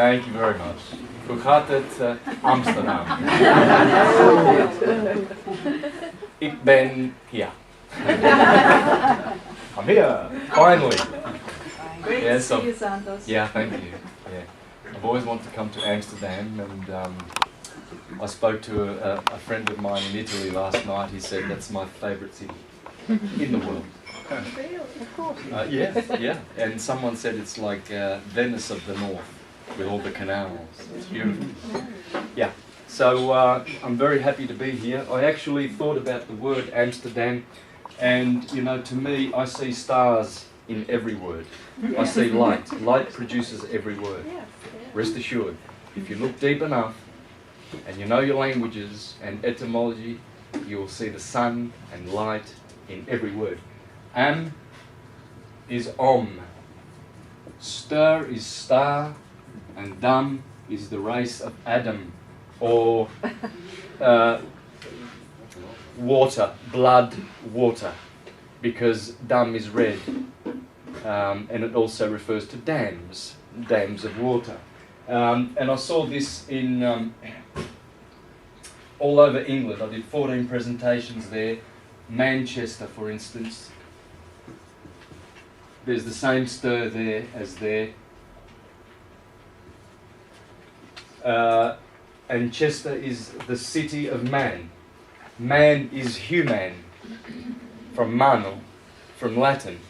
Thank you very much. Hoe gaat het Amsterdam? Ik ben hier. I'm here, finally. Great to see you, Santos. Yeah, thank you. Yeah. I've always wanted to come to Amsterdam, and I spoke to a friend of mine in Italy last night. He said that's my favourite city in the world. Really? Of course. Yeah. And someone said it's like Venice of the North, with all the canals. It's beautiful. Yeah. So I'm very happy to be here. I actually thought about the word Amsterdam, and you know, to me, I see stars in every word. I see light. Light produces every word. Rest assured, if you look deep enough, and you know your languages and etymology, you will see the sun and light in every word. Am is om. Stir is star, and dam is the race of Adam, or water, blood, water, because dam is red, and it also refers to dams of water. And I saw this in all over England. I did 14 presentations there. Manchester, for instance, there's the same stir there as there. And Chester is the city of man. Man is human, from mano, from Latin.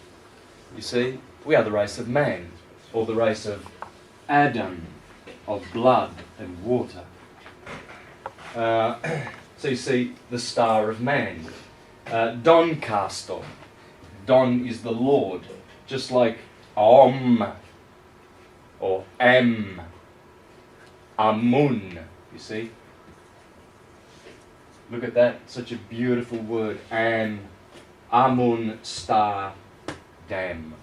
You see, we are the race of man, or the race of Adam, of blood and water. So you see, the star of man. Doncaster. Don is the Lord, just like Om, or Am, Amun, you see. Look at that, such a beautiful word. Am, Amun, star, dam,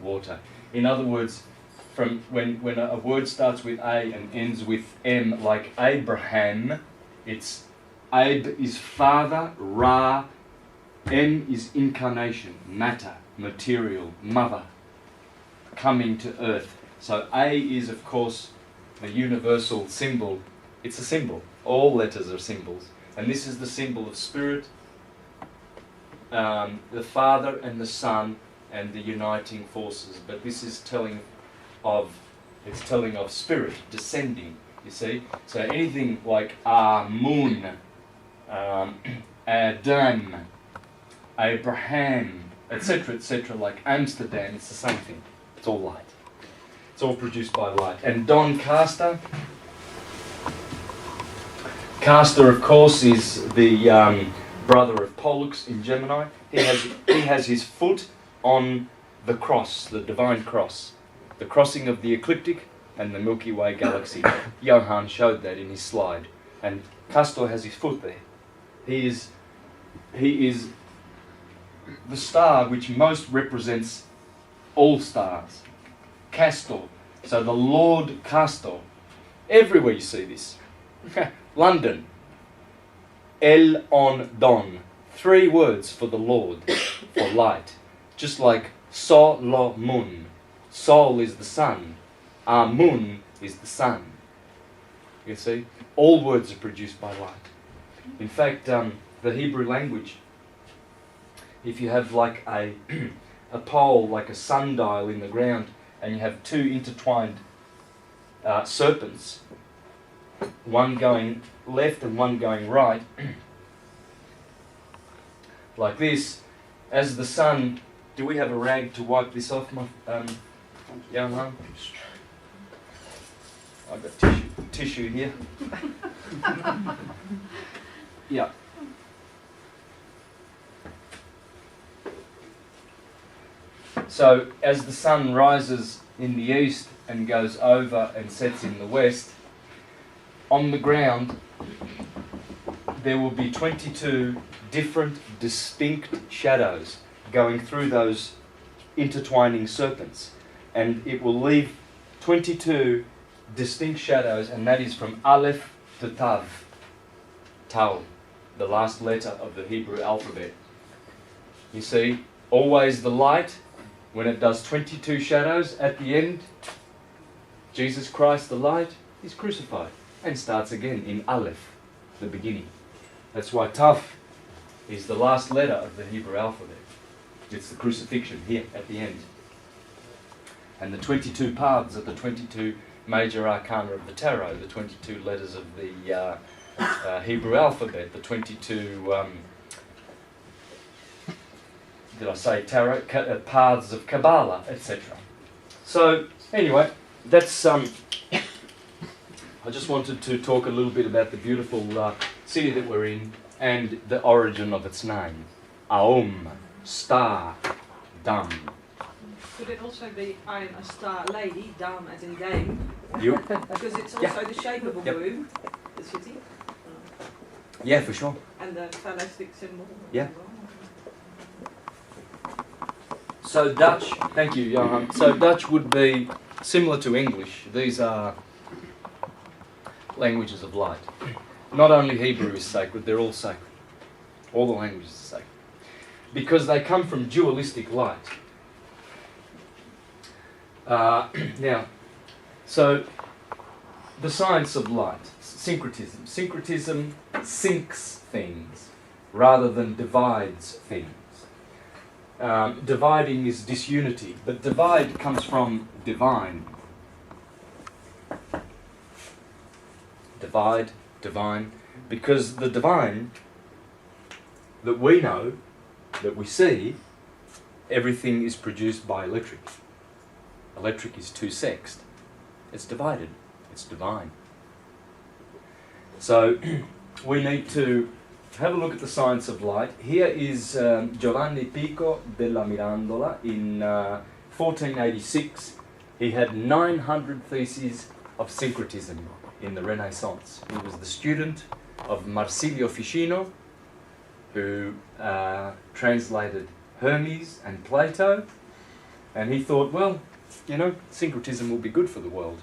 water. In other words, from when a word starts with A and ends with M, like Abraham, it's Ab is father, Ra, M is incarnation, matter, material, mother, coming to earth. So A is, of course, the universal symbol. It's a symbol. All letters are symbols. And this is the symbol of spirit, the Father and the Son, and the uniting forces. But this is telling of spirit descending, you see. So anything like Amun, Adam, Abraham, etc., like Amsterdam, it's the same thing. It's all light. It's all produced by light. And Doncaster, Castor, of course, is the brother of Pollux in Gemini. He has his foot on the cross, the divine cross, the crossing of the ecliptic and the Milky Way galaxy. Johann showed that in his slide. And Castor has his foot there. He is the star which most represents all stars. Castor. So the Lord Castor. Everywhere you see this. London. El on Don. 3 words for the Lord, for light. Just like Solomon. Sol is the sun. Amun is the sun. You see? All words are produced by light. In fact, the Hebrew language, if you have like a pole, like a sundial in the ground, and you have 2 intertwined serpents, one going left and one going right, like this, as the sun, do we have a rag to wipe this off, my young one? I've got tissue here. Yeah. So as the sun rises in the east and goes over and sets in the west, on the ground there will be 22 different distinct shadows going through those intertwining serpents, and it will leave 22 distinct shadows, and that is from Aleph to Tav. Tau, the last letter of the Hebrew alphabet. You see, always the light, when it does 22 shadows at the end, Jesus Christ, the light, is crucified and starts again in Aleph, the beginning. That's why Taf is the last letter of the Hebrew alphabet. It's the crucifixion here at the end. And the 22 paths are the 22 major arcana of the tarot, the 22 letters of the Hebrew alphabet, the 22, did I say tarot, paths of Kabbalah, etc. So, anyway, that's, I just wanted to talk a little bit about the beautiful city that we're in and the origin of its name. Aum, star, dam. Could it also be I am a star lady, dam as in dame? Yep. Because it's also the shape of a Yep. womb, the city. Yeah, for sure. And the phallastic symbol. Yeah. So Dutch, thank you, Johan. So Dutch would be similar to English. These are languages of light. Not only Hebrew is sacred, they're all sacred. All the languages are sacred. Because they come from dualistic light. Now, so the science of light, syncretism. Syncretism syncs things rather than divides things. Dividing is disunity, but divide comes from divine. Divide, divine, because the divine that we know, that we see, everything is produced by electric. Electric is two-sexed. It's divided. It's divine. So we need to have a look at the science of light. Here is Giovanni Pico della Mirandola in 1486. He had 900 theses of syncretism in the Renaissance. He was the student of Marsilio Ficino, who translated Hermes and Plato, and he thought, well, you know, syncretism will be good for the world.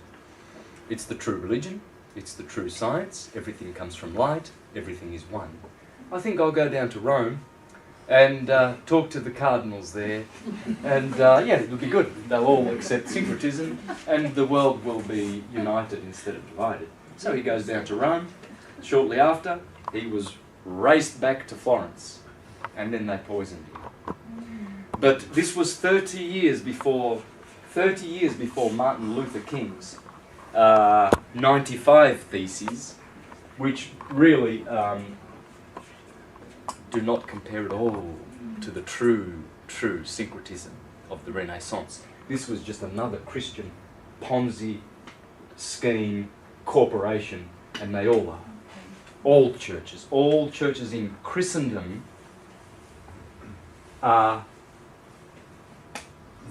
It's the true religion, it's the true science, everything comes from light, everything is one. I think I'll go down to Rome and talk to the cardinals there, and yeah, it'll be good. They'll all accept syncretism, and the world will be united instead of divided. So he goes down to Rome. Shortly after, he was raced back to Florence, and then they poisoned him. But this was 30 years before Martin Luther King's 95 theses, which really do not compare at all to the true syncretism of the Renaissance. This was just another Christian Ponzi scheme corporation, and they all are. All churches in Christendom are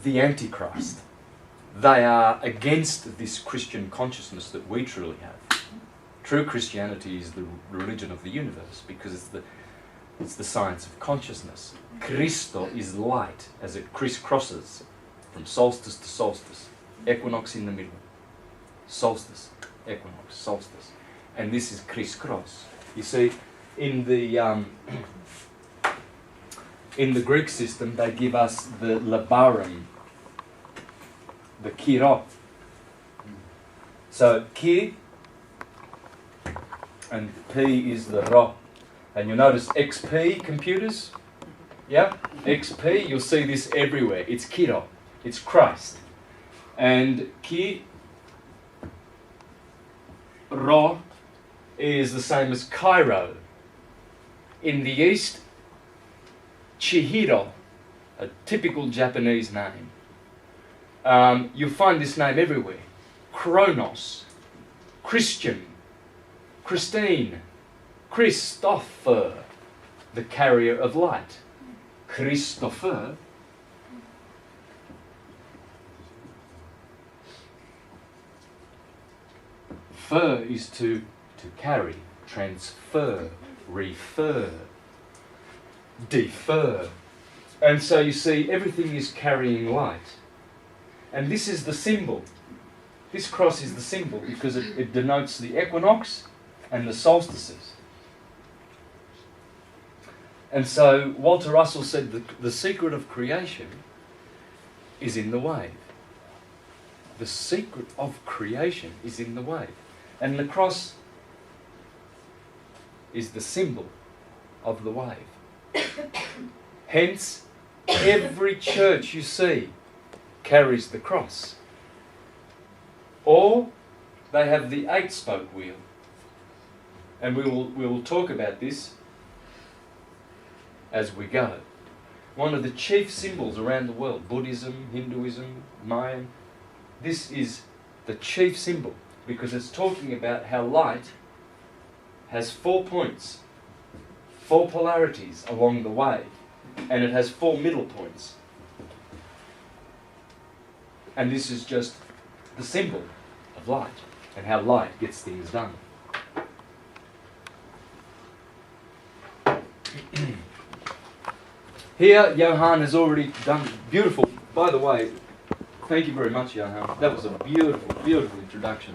the Antichrist. They are against this Christian consciousness that we truly have. True Christianity is the religion of the universe because it's the science of consciousness. Christo is light as it crisscrosses from solstice to solstice. Equinox in the middle. Solstice, equinox, solstice. And this is crisscross. You see, in the Greek system, they give us the labarum, the kiro. So ki and p is the ro. And you'll notice XP computers, yeah? XP, you'll see this everywhere. It's kiro, it's Christ. And ki, ro, is the same as Cairo. In the East, Chihiro, a typical Japanese name. You'll find this name everywhere. Kronos, Christian, Christine, Christopher, the carrier of light. Christopher. Fer is to carry, transfer, refer, defer. And so you see, everything is carrying light. And this is the symbol. This cross is the symbol because it denotes the equinox and the solstices. And so Walter Russell said the secret of creation is in the wave. The secret of creation is in the wave. And the cross is the symbol of the wave. Hence, every church you see carries the cross. Or they have the 8-spoke wheel. And we will talk about this as we go. One of the chief symbols around the world, Buddhism, Hinduism, Mayan, this is the chief symbol because it's talking about how light has 4 points, 4 polarities along the way, and it has 4 middle points. And this is just the symbol of light and how light gets things done. Here, Johan has already done beautiful. By the way, thank you very much, Johan. That was a beautiful, beautiful introduction.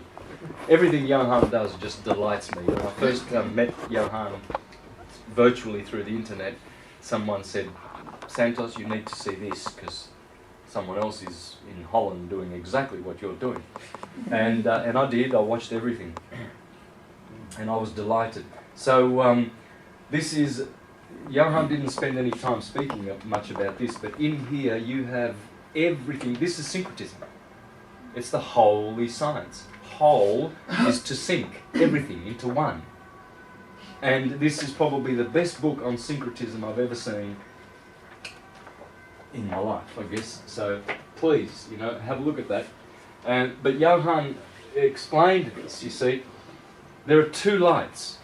Everything Johan does just delights me. When I first met Johan virtually through the internet, someone said, Santos, you need to see this because someone else is in Holland doing exactly what you're doing. And I did. I watched everything. And I was delighted. So this is... Johan didn't spend any time speaking much about this, but in here you have everything. This is syncretism. It's the holy science. Whole is to sync everything into one. And this is probably the best book on syncretism I've ever seen in my life, I guess. So please, have a look at that. But Johan explained this, you see. There are 2 lights.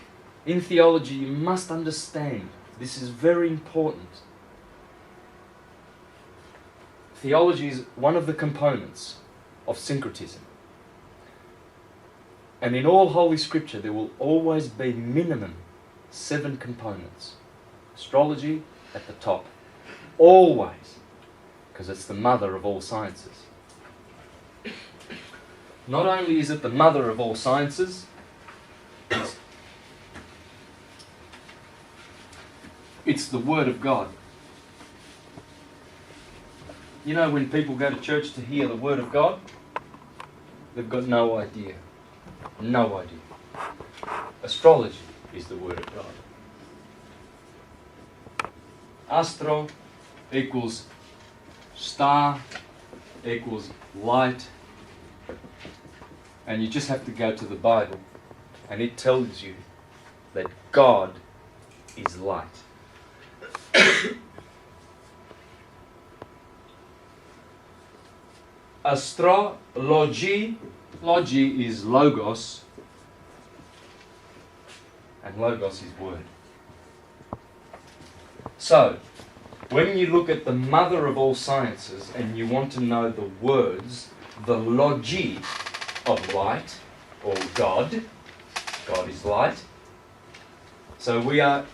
In theology, you must understand. This is very important. Theology is one of the components of syncretism. And in all Holy Scripture, there will always be minimum 7 components. Astrology at the top. Always. Because it's the mother of all sciences. Not only is it the mother of all sciences, it's the Word of God. You know, when people go to church to hear the Word of God, they've got no idea. No idea. Astrology is the Word of God. Astro equals star equals light. And you just have to go to the Bible and it tells you that God is light. Astrology, logy is logos, and logos is word. So, when you look at the mother of all sciences and you want to know the words, the logy of light, or God, God is light. So we have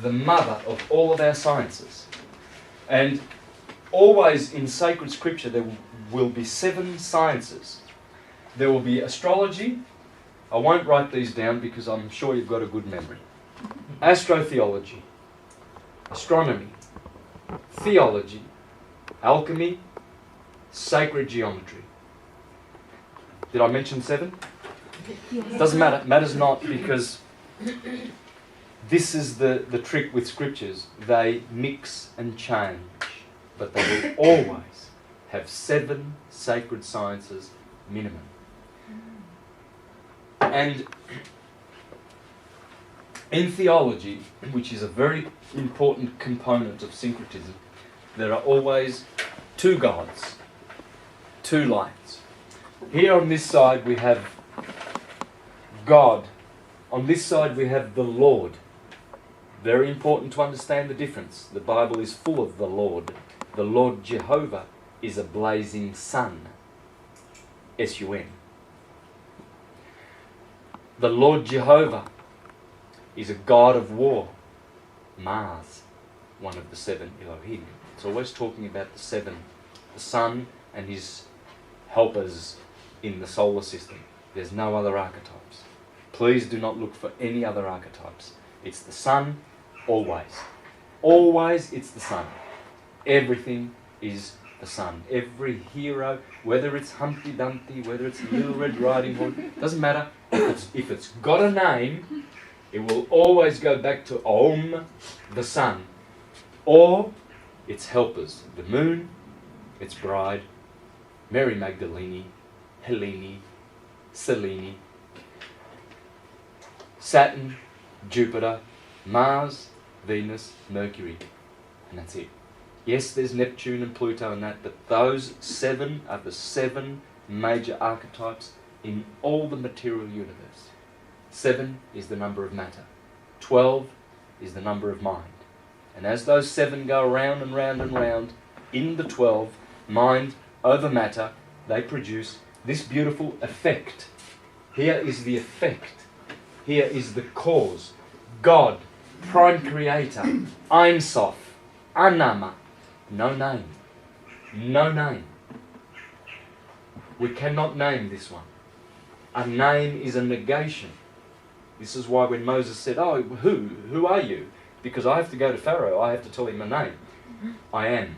the mother of all of our sciences. And always in sacred scripture there will be 7 sciences. There will be astrology. I won't write these down because I'm sure you've got a good memory. Astrotheology, astronomy, theology, alchemy, sacred geometry. Did I mention 7? Yes. Doesn't matter. Matters not, because this is the trick with scriptures. They mix and change, but they will always have 7 sacred sciences minimum. And in theology, which is a very important component of syncretism, there are always 2 gods, 2 lights. Here on this side we have God. On this side we have the Lord. Very important to understand the difference. The Bible is full of the Lord. The Lord Jehovah is a blazing sun. S-U-N. The Lord Jehovah is a God of war. Mars, one of the 7 Elohim. It's always talking about the 7. The sun and his helpers in the solar system. There's no other archetypes. Please do not look for any other archetypes. It's the sun, always. Always it's the sun. Everything is the sun. Every hero, whether it's Humpty Dumpty, whether it's Little Red Riding Hood, doesn't matter. If it's got a name, it will always go back to Om, the sun, or its helpers, the moon, its bride, Mary Magdalene, Helene, Selene, Saturn, Jupiter, Mars, Venus, Mercury, and that's it. Yes, there's Neptune and Pluto and that, but those 7 are the 7 major archetypes in all the material universe. 7 is the number of matter. 12 is the number of mind. And as those 7 go round and round and round, in the 12, mind over matter, they produce this beautiful effect. Here is the effect. Here is the cause. God, prime creator, Ein Sof, Anama, no name. No name. We cannot name this one. A name is a negation. This is why when Moses said, oh, who are you? Because I have to go to Pharaoh, I have to tell him a name. I am.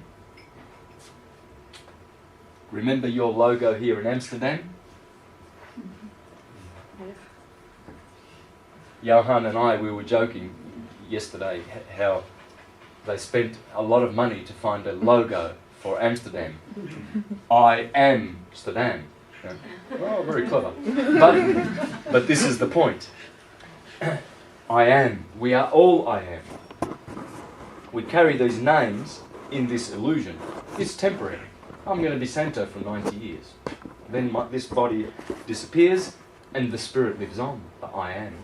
Remember your logo here in Amsterdam? Johan and I, we were joking yesterday how they spent a lot of money to find a logo for Amsterdam. I am Amsterdam. Yeah. Oh, very clever. But this is the point. I am. We are all I am. We carry these names in this illusion. It's temporary. I'm going to be Santo for 90 years. Then this body disappears and the spirit lives on. But I am.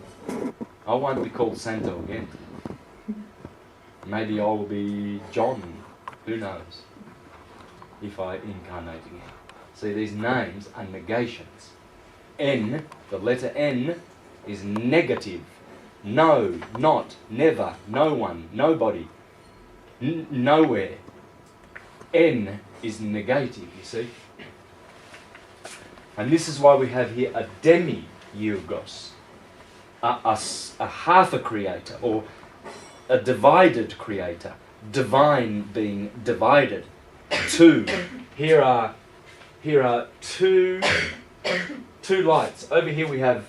I won't be called Santo again. Maybe I will be John. Who knows? If I incarnate again. See, these names are negations. N, the letter N, is negative. No, not, never, no one, nobody, nowhere. N is negative, you see. And this is why we have here a demi-yugos, a half a creator, or a divided creator, divine being divided. Two. Here are two lights. Over here we have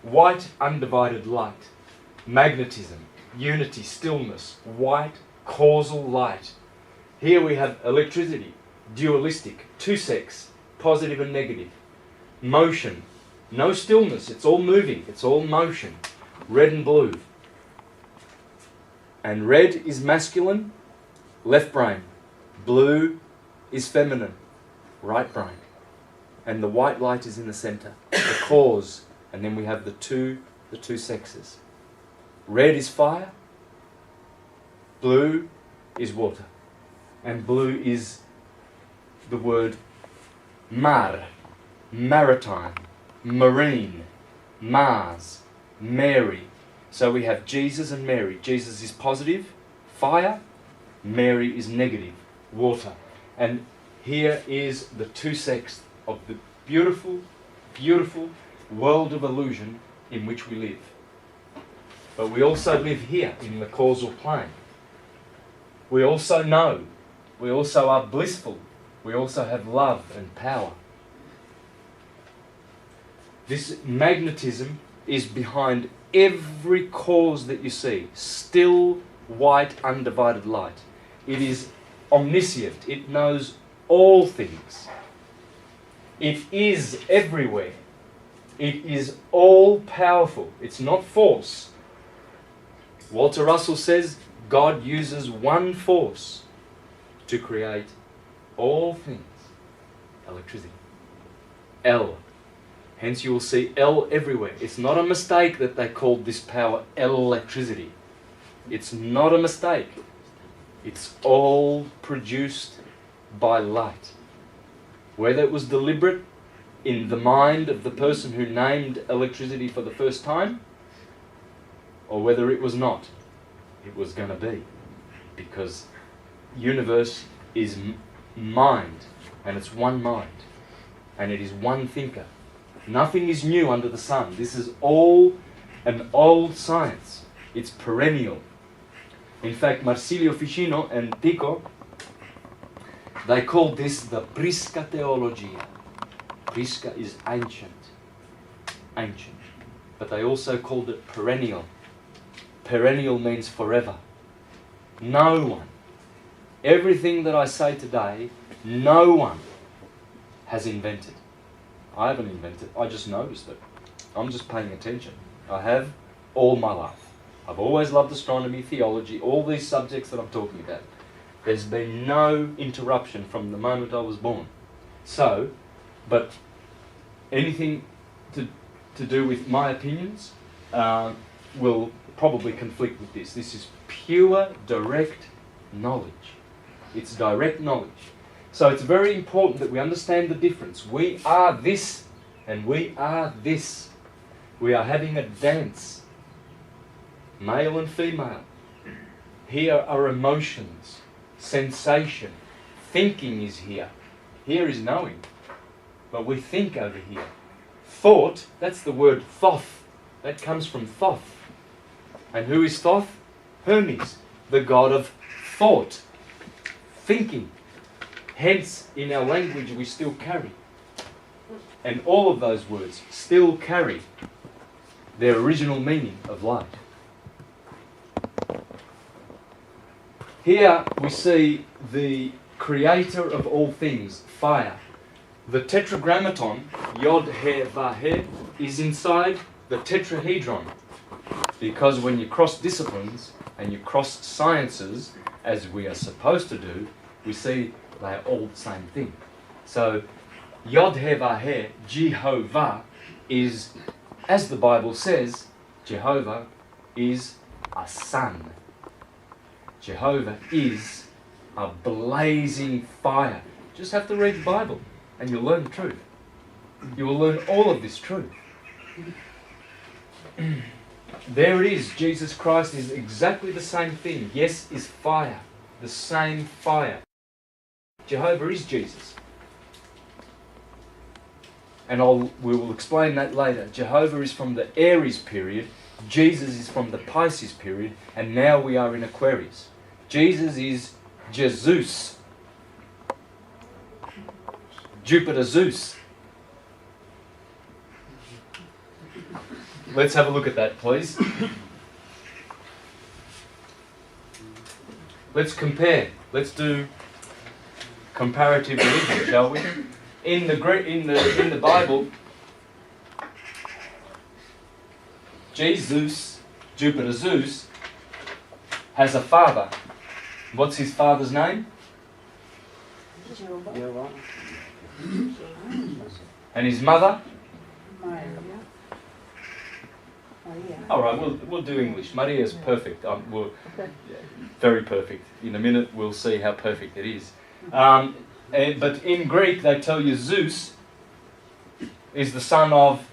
white undivided light, magnetism, unity, stillness, white causal light. Here we have electricity, dualistic, two sex, positive and negative, motion, no stillness, it's all moving, it's all motion, red and blue. And red is masculine, left brain. Blue is feminine, right brain. And the white light is in the center, the cause. And then we have the two sexes. Red is fire, blue is water. And blue is the word mar, maritime, marine, Mars, Mary. So we have Jesus and Mary. Jesus is positive, fire. Mary is negative, water. And here is the two sex of the beautiful, beautiful world of illusion in which we live. But we also live here in the causal plane. We also know. We also are blissful. We also have love and power. This magnetism is behind every cause that you see. Still, white, undivided light. It is omniscient. It knows all things. It is everywhere. It is all powerful. It's not force. Walter Russell says God uses one force to create all things. Electricity. L. Hence you will see L everywhere. It's not a mistake that they called this power electricity. It's not a mistake. It's all produced by light. Whether it was deliberate in the mind of the person who named electricity for the first time, or whether it was not, it was going to be. Because universe is mind, and it's one mind, and it is one thinker. Nothing is new under the sun. This is all an old science. It's perennial. In fact, Marsilio Ficino and Tycho, They called this the Prisca Theologia. Prisca is ancient. Ancient. But they also called it perennial. Perennial means forever. No one, everything that I say today, no one has invented. I haven't invented, I just noticed it. I'm just paying attention. I have all my life. I've always loved astronomy, theology, all these subjects that I'm talking about. There's been no interruption from the moment I was born. So, but anything to do with my opinions will probably conflict with this. This is pure, direct knowledge. It's direct knowledge. So it's very important that we understand the difference. We are this and we are this. We are having a dance, male and female. Here are emotions, sensation, thinking is here. Here is knowing, but we think over here. Thought, that's the word Thoth. That comes from Thoth. And who is Thoth? Hermes, the god of thought, thinking. Hence, in our language, we still carry. And all of those words still carry their original meaning of light. Here we see the creator of all things, fire. The tetragrammaton, Yod, He, Va, He, is inside the tetrahedron. Because when you cross disciplines and you cross sciences, as we are supposed to do, we see they are all the same thing. So, Yod He Va He, Jehovah, is, as the Bible says, Jehovah is a sun. Jehovah is a blazing fire. Just have to read the Bible and you'll learn the truth. You will learn all of this truth. There it is. Jesus Christ is exactly the same thing. Yes is fire. The same fire. Jehovah is Jesus. And we will explain that later. Jehovah is from the Aries period. Jesus is from the Pisces period. And now we are in Aquarius. Jesus is Jesus. Jupiter Zeus. Let's have a look at that, please. Let's compare. Let's do comparative religion, shall we? In the Bible, Jesus, Jupiter Zeus, has a father. What's his father's name? And his mother? All right, we'll do English. Maria is perfect. Very perfect. In a minute, we'll see how perfect it is. But in Greek, they tell you Zeus is the son of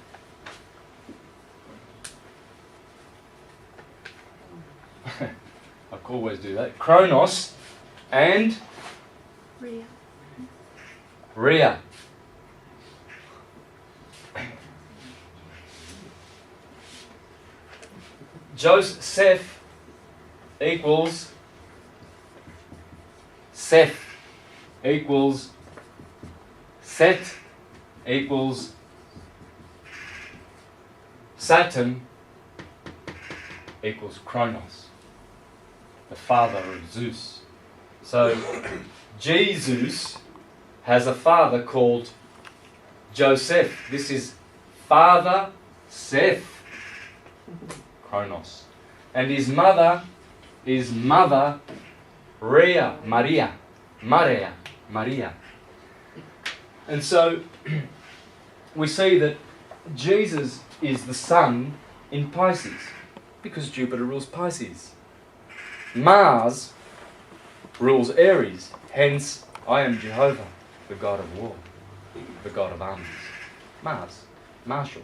I always do that. Kronos and Rhea. Joseph equals Seth equals Set equals Saturn equals Kronos, the father of Zeus. So Jesus has a father called Joseph. This is Father Seth, Kronos. And his mother is Mother Rhea, Maria. And so we see that Jesus is the sun in Pisces because Jupiter rules Pisces. Mars rules Aries. Hence, I am Jehovah, the God of war, the God of armies. Mars, martial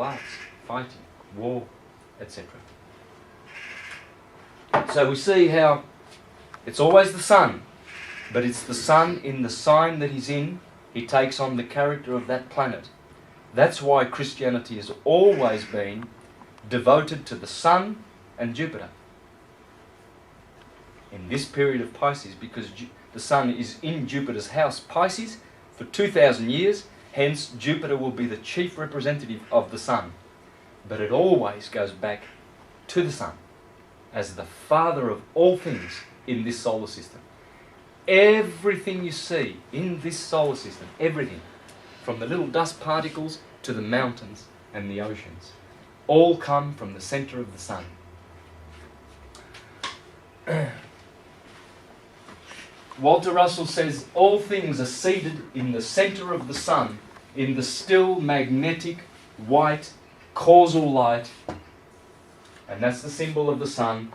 arts, fighting, war, etc. So we see how it's always the sun, but it's the sun in the sign that he's in. He takes on the character of that planet. That's why Christianity has always been devoted to the sun and Jupiter. In this period of Pisces, because The sun is in Jupiter's house, Pisces, for 2,000 years. Hence, Jupiter will be the chief representative of the sun. But it always goes back to the sun as the father of all things in this solar system. Everything you see in this solar system, everything, from the little dust particles to the mountains and the oceans, all come from the center of the sun. Walter Russell says all things are seated in the center of the sun, in the still magnetic white causal light, and that's the symbol of the sun.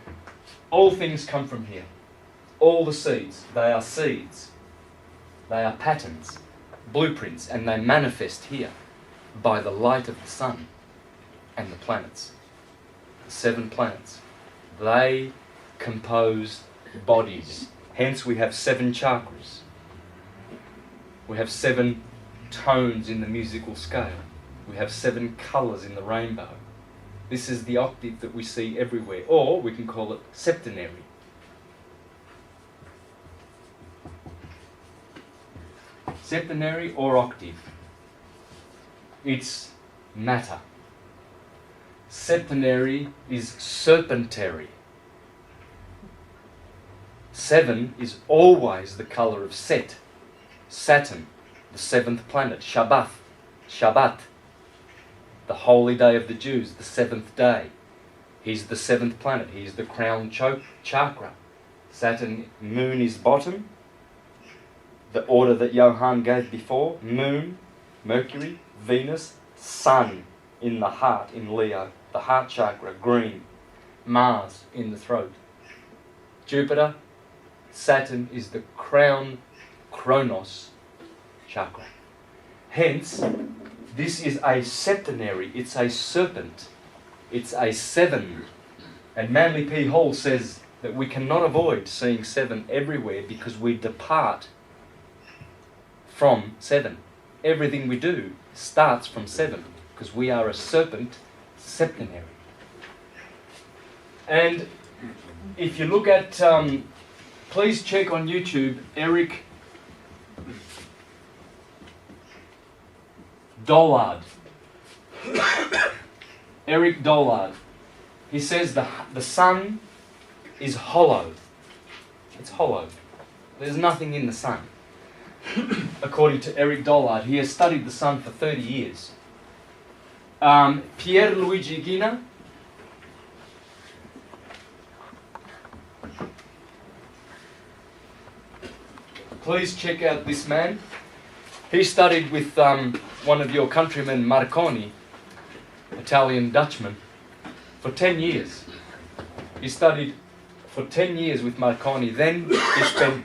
All things come from here. All the seeds, they are seeds. They are patterns, blueprints, and they manifest here by the light of the sun and the planets. The 7 planets. They compose bodies. Hence we have 7 chakras. We have 7 tones in the musical scale. We have 7 colours in the rainbow. This is the octave that we see everywhere, or we can call it septenary. Septenary or octave. It's matter. Septenary is serpentary. 7 is always the colour of Set, Saturn, the 7th planet, Shabbat, the holy day of the Jews, the 7th day. He's the 7th planet, he's the crown chakra. Saturn, moon is bottom, the order that Johann gave before, moon, Mercury, Venus, sun in the heart, in Leo, the heart chakra, green, Mars in the throat. Jupiter, Saturn is the crown Kronos chakra. Hence, this is a septenary, it's a serpent, it's a 7. And Manly P. Hall says that we cannot avoid seeing 7 everywhere because we depart from 7. Everything we do starts from 7 because we are a serpent septenary. And if you look at, please check on YouTube, Eric Dollard. Eric Dollard. He says the sun is hollow. It's hollow. There's nothing in the sun. According to Eric Dollard, he has studied the sun for 30 years. Pier Luigi Gina. Please check out this man. He studied with one of your countrymen, Marconi, Italian Dutchman, for 10 years. He studied for 10 years with Marconi. Then he spent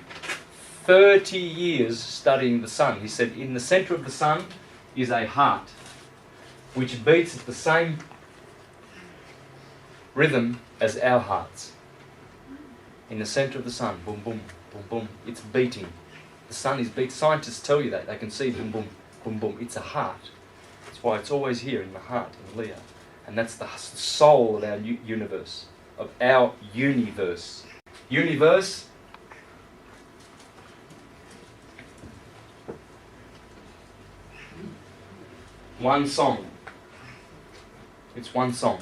30 years studying the sun. He said in the center of the sun is a heart, which beats at the same rhythm as our hearts. In the center of the sun, boom, boom, boom, boom, it's beating. The sun is beat. Scientists tell you that. They can see boom, boom, boom, boom. It's a heart. That's why it's always here in the heart, in Leo. And that's the soul of our universe, of our universe. Universe. One song. It's one song.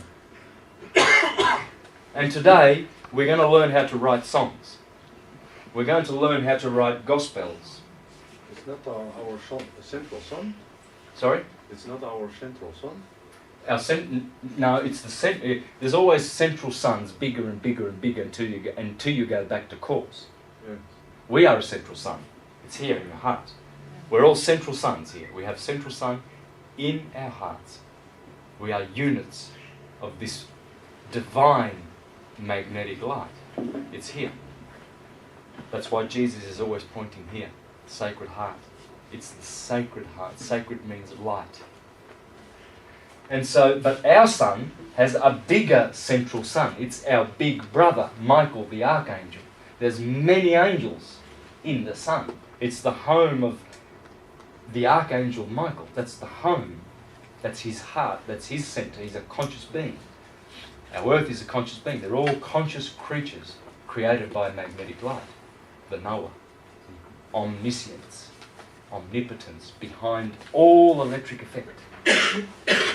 And today, we're going to learn how to write songs. We're going to learn how to write gospels. It's not our central sun? Sorry? It's not our central sun? No, it's the there's always central suns, bigger and bigger and bigger until you go back to cause. Yeah. We are a central sun. It's here in your heart. We're all central suns here. We have central sun in our hearts. We are units of this divine magnetic light. It's here. That's why Jesus is always pointing here. Sacred heart. It's the sacred heart. Sacred means light. And so, but our sun has a bigger central sun. It's our big brother, Michael the Archangel. There's many angels in the sun. It's the home of the Archangel Michael. That's the home. That's his heart. That's his center. He's a conscious being. Our earth is a conscious being. They're all conscious creatures created by magnetic light. The Noah. omniscience, omnipotence behind all electric effect.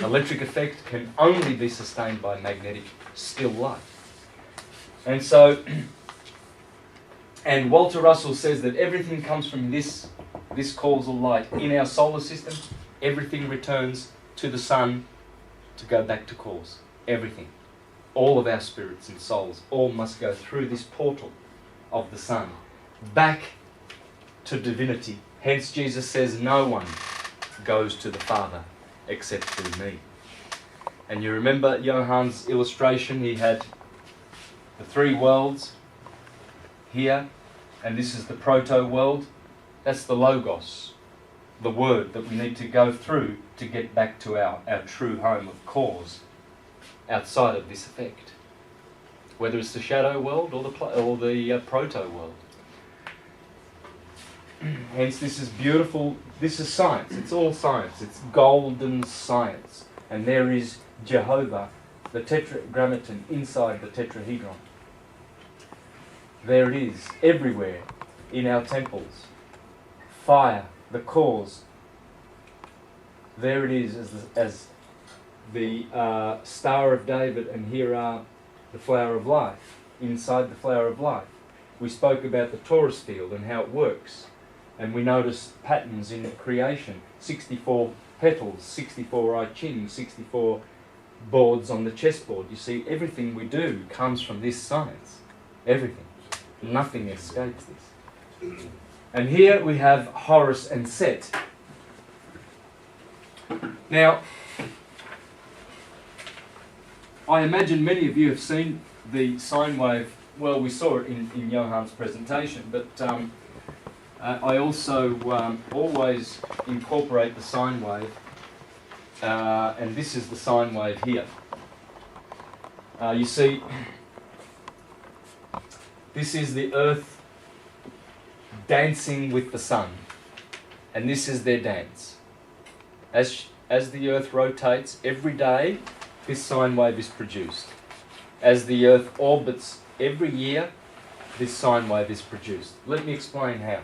Electric effect can only be sustained by magnetic still light. And so, and Walter Russell says that everything comes from this causal light. In our solar system, everything returns to the sun to go back to cause. Everything. All of our spirits and souls all must go through this portal of the sun, back to divinity. Hence Jesus says, no one goes to the Father except through me. And you remember Johann's illustration, he had the three worlds here, and this is the proto-world. That's the Logos, the word that we need to go through to get back to our true home of cause, outside of this effect. Whether it's the shadow world or the proto-world. Hence this is beautiful, this is science, it's all science, it's golden science. And there is Jehovah, the tetragrammaton inside the tetrahedron. There it is, everywhere in our temples. Fire, the cause. There it is as the Star of David, and here are the flower of life, inside the flower of life. We spoke about the torus field and how it works. And we noticed patterns in creation, 64 petals, 64 I Ching, 64 boards on the chessboard. You see, everything we do comes from this science. Everything. Nothing escapes this. And here we have Horus and Sept. Now, I imagine many of you have seen the sine wave. Well, we saw it in Johann's presentation, but I also always incorporate the sine wave, and this is the sine wave here. You see, this is the Earth dancing with the sun, and this is their dance. As the Earth rotates every day, this sine wave is produced. As the Earth orbits every year, this sine wave is produced. Let me explain how.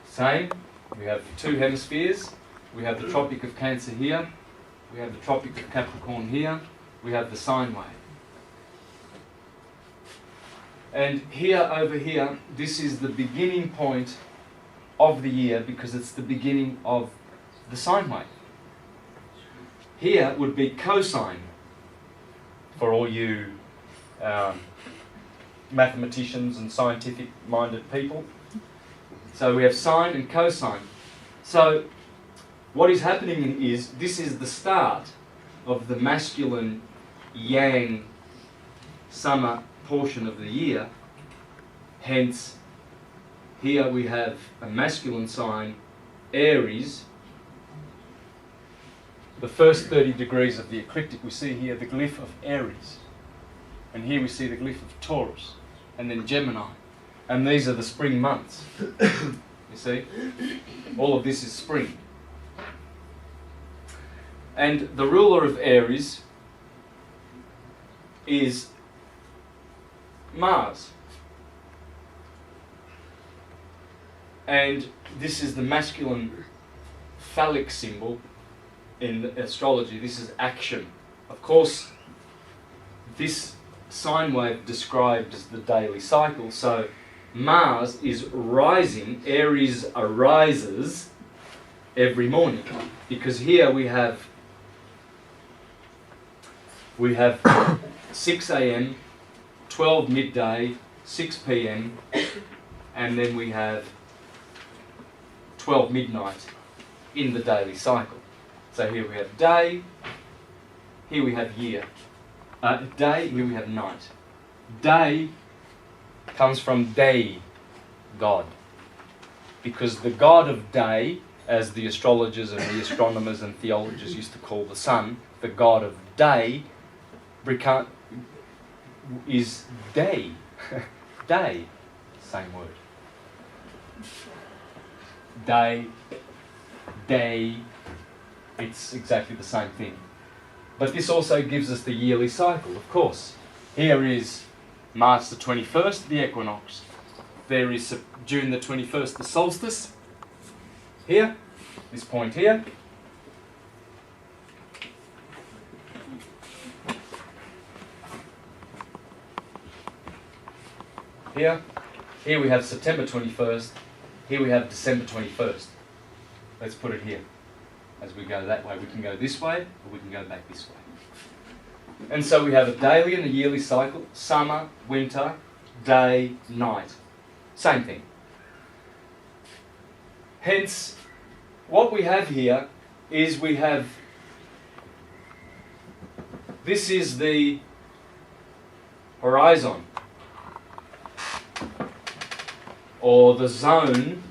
Same, we have two hemispheres. We have the Tropic of Cancer here. We have the Tropic of Capricorn here. We have the sine wave. And here, over here, this is the beginning point of the year because it's the beginning of the sine wave. Here would be cosine for all you mathematicians and scientific-minded people. So we have sine and cosine. So what is happening is this is the start of the masculine yang summer portion of the year. Hence, here we have a masculine sign, Aries. The first 30 degrees of the ecliptic, we see here the glyph of Aries. And here we see the glyph of Taurus. And then Gemini. And these are the spring months. You see? All of this is spring. And the ruler of Aries is Mars. And this is the masculine phallic symbol in astrology. This is action. Of course, this sine wave describes the daily cycle. So Mars is rising, Aries arises every morning. Because here we have 6 a.m., 12 midday, 6 p.m, and then we have 12 midnight in the daily cycle. So here we have day, here we have year. Day, here we have night. Day comes from day, God. Because the God of day, as the astrologers and the astronomers and theologians used to call the sun, the God of day is day. Day, same word. Day, it's exactly the same thing. But this also gives us the yearly cycle, of course. Here is March the 21st, the equinox. There is June the 21st, the solstice. Here, this point here. Here we have September 21st. Here we have December 21st. Let's put it here. As we go that way, we can go this way, or we can go back this way. And so we have a daily and a yearly cycle, summer, winter, day, night. Same thing. Hence, what we have here is we have, this is the horizon, or the zone,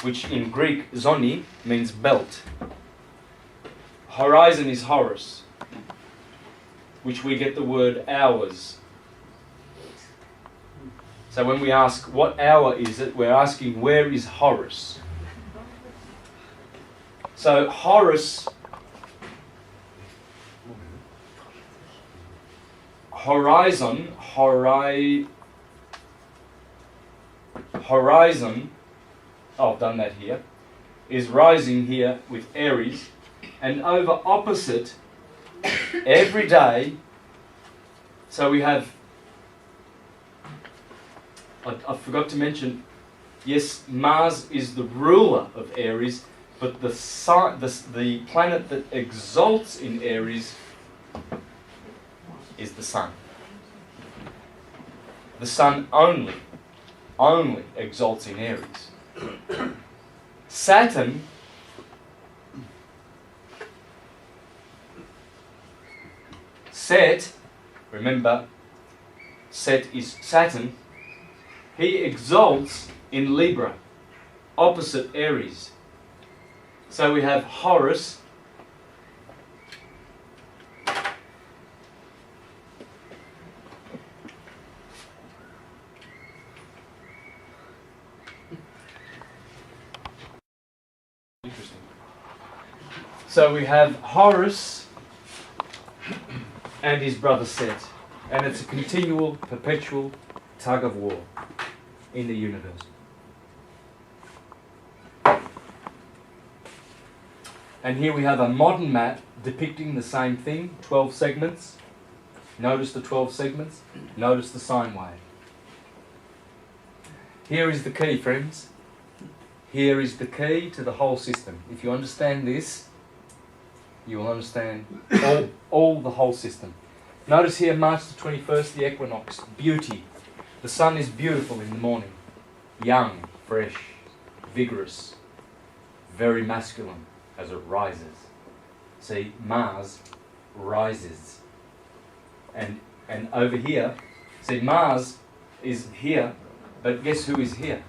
which in Greek, zoni, means belt. Horizon is Horus, which we get the word hours. So when we ask what hour is it, we're asking where is Horus. So Horus, horizon, horizon, oh, I've done that here, is rising here with Aries, and over opposite every day. So we have, I forgot to mention, yes, Mars is the ruler of Aries, but the planet that exalts in Aries is the Sun. The Sun only exalts in Aries. Saturn Sept, remember, Sept is Saturn, he exalts in Libra, opposite Aries. So we have Horus, interesting. So we have Horus and his brother Sept, and it's a continual, perpetual tug of war in the universe. And here we have a modern map depicting the same thing, 12 segments. Notice the 12 segments, notice the sine wave. Here is the key, friends. Here is the key to the whole system. If you understand this, you will understand all the whole system. Notice here, March the 21st, the equinox, beauty. The sun is beautiful in the morning, young, fresh, vigorous, very masculine as it rises. See, Mars rises. And over here, see, Mars is here, but guess who is here?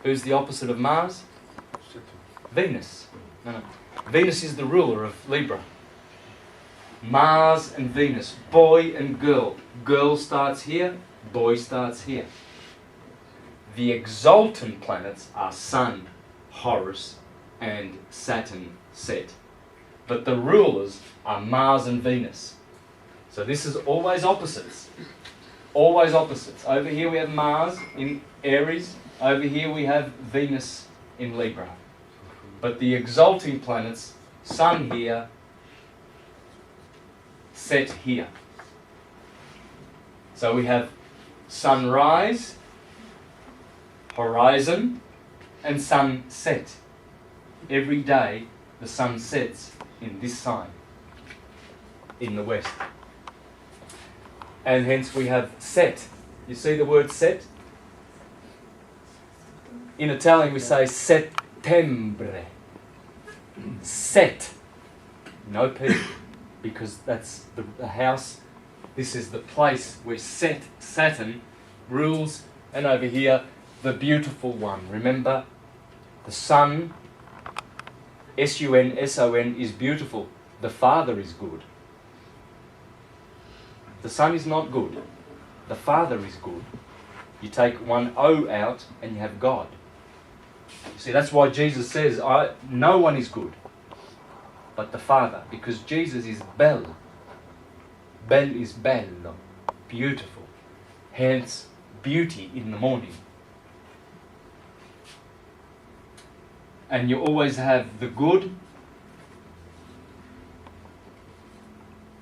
Who's the opposite of Mars? Venus. No. Venus is the ruler of Libra. Mars and Venus, boy and girl. Girl starts here, boy starts here. The exaltant planets are Sun, Horus, and Saturn, Sept. But the rulers are Mars and Venus. So this is always opposites. Always opposites. Over here we have Mars in Aries. Over here we have Venus in Libra. But the exalting planets, Sun here, Sept here. So we have sunrise, horizon, and sunset. Every day the sun sets in this sign, in the west. And hence we have Sept. You see the word Sept? In Italian we say settembre. Set. No P, because that's the house. This is the place where Saturn rules. And over here, the beautiful one. Remember, the sun, S-U-N, is beautiful. The Father is good. The Son is not good. The Father is good. You take one O out and you have God. You see, that's why Jesus says, no one is good but the Father, because Jesus is Bel. Bel is bello, beautiful, hence beauty in the morning. And you always have the good,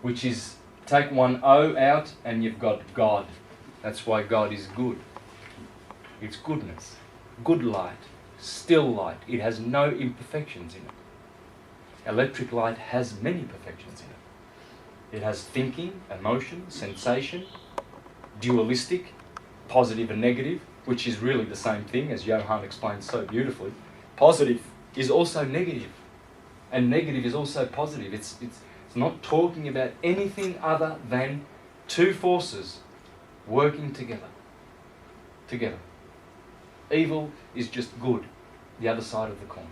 which is, take one O out and you've got God. That's why God is good. It's goodness, good light, still light. It has no imperfections in it. Electric light has many perfections in it. It has thinking, emotion, sensation, dualistic, positive and negative, which is really the same thing, as Johann explains so beautifully. Positive is also negative, and negative is also positive. It's not talking about anything other than two forces working together. Evil is just good, the other side of the coin.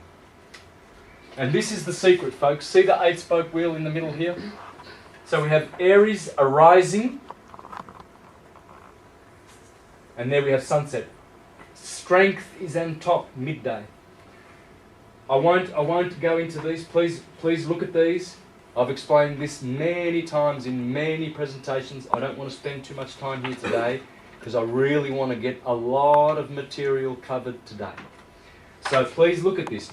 And this is the secret, folks. See the 8-spoke wheel in the middle here? So we have Aries arising, and there we have sunset. Strength is on top, midday. I won't go into these. Please look at these. I've explained this many times in many presentations. I don't want to spend too much time here today because I really want to get a lot of material covered today. So please look at this.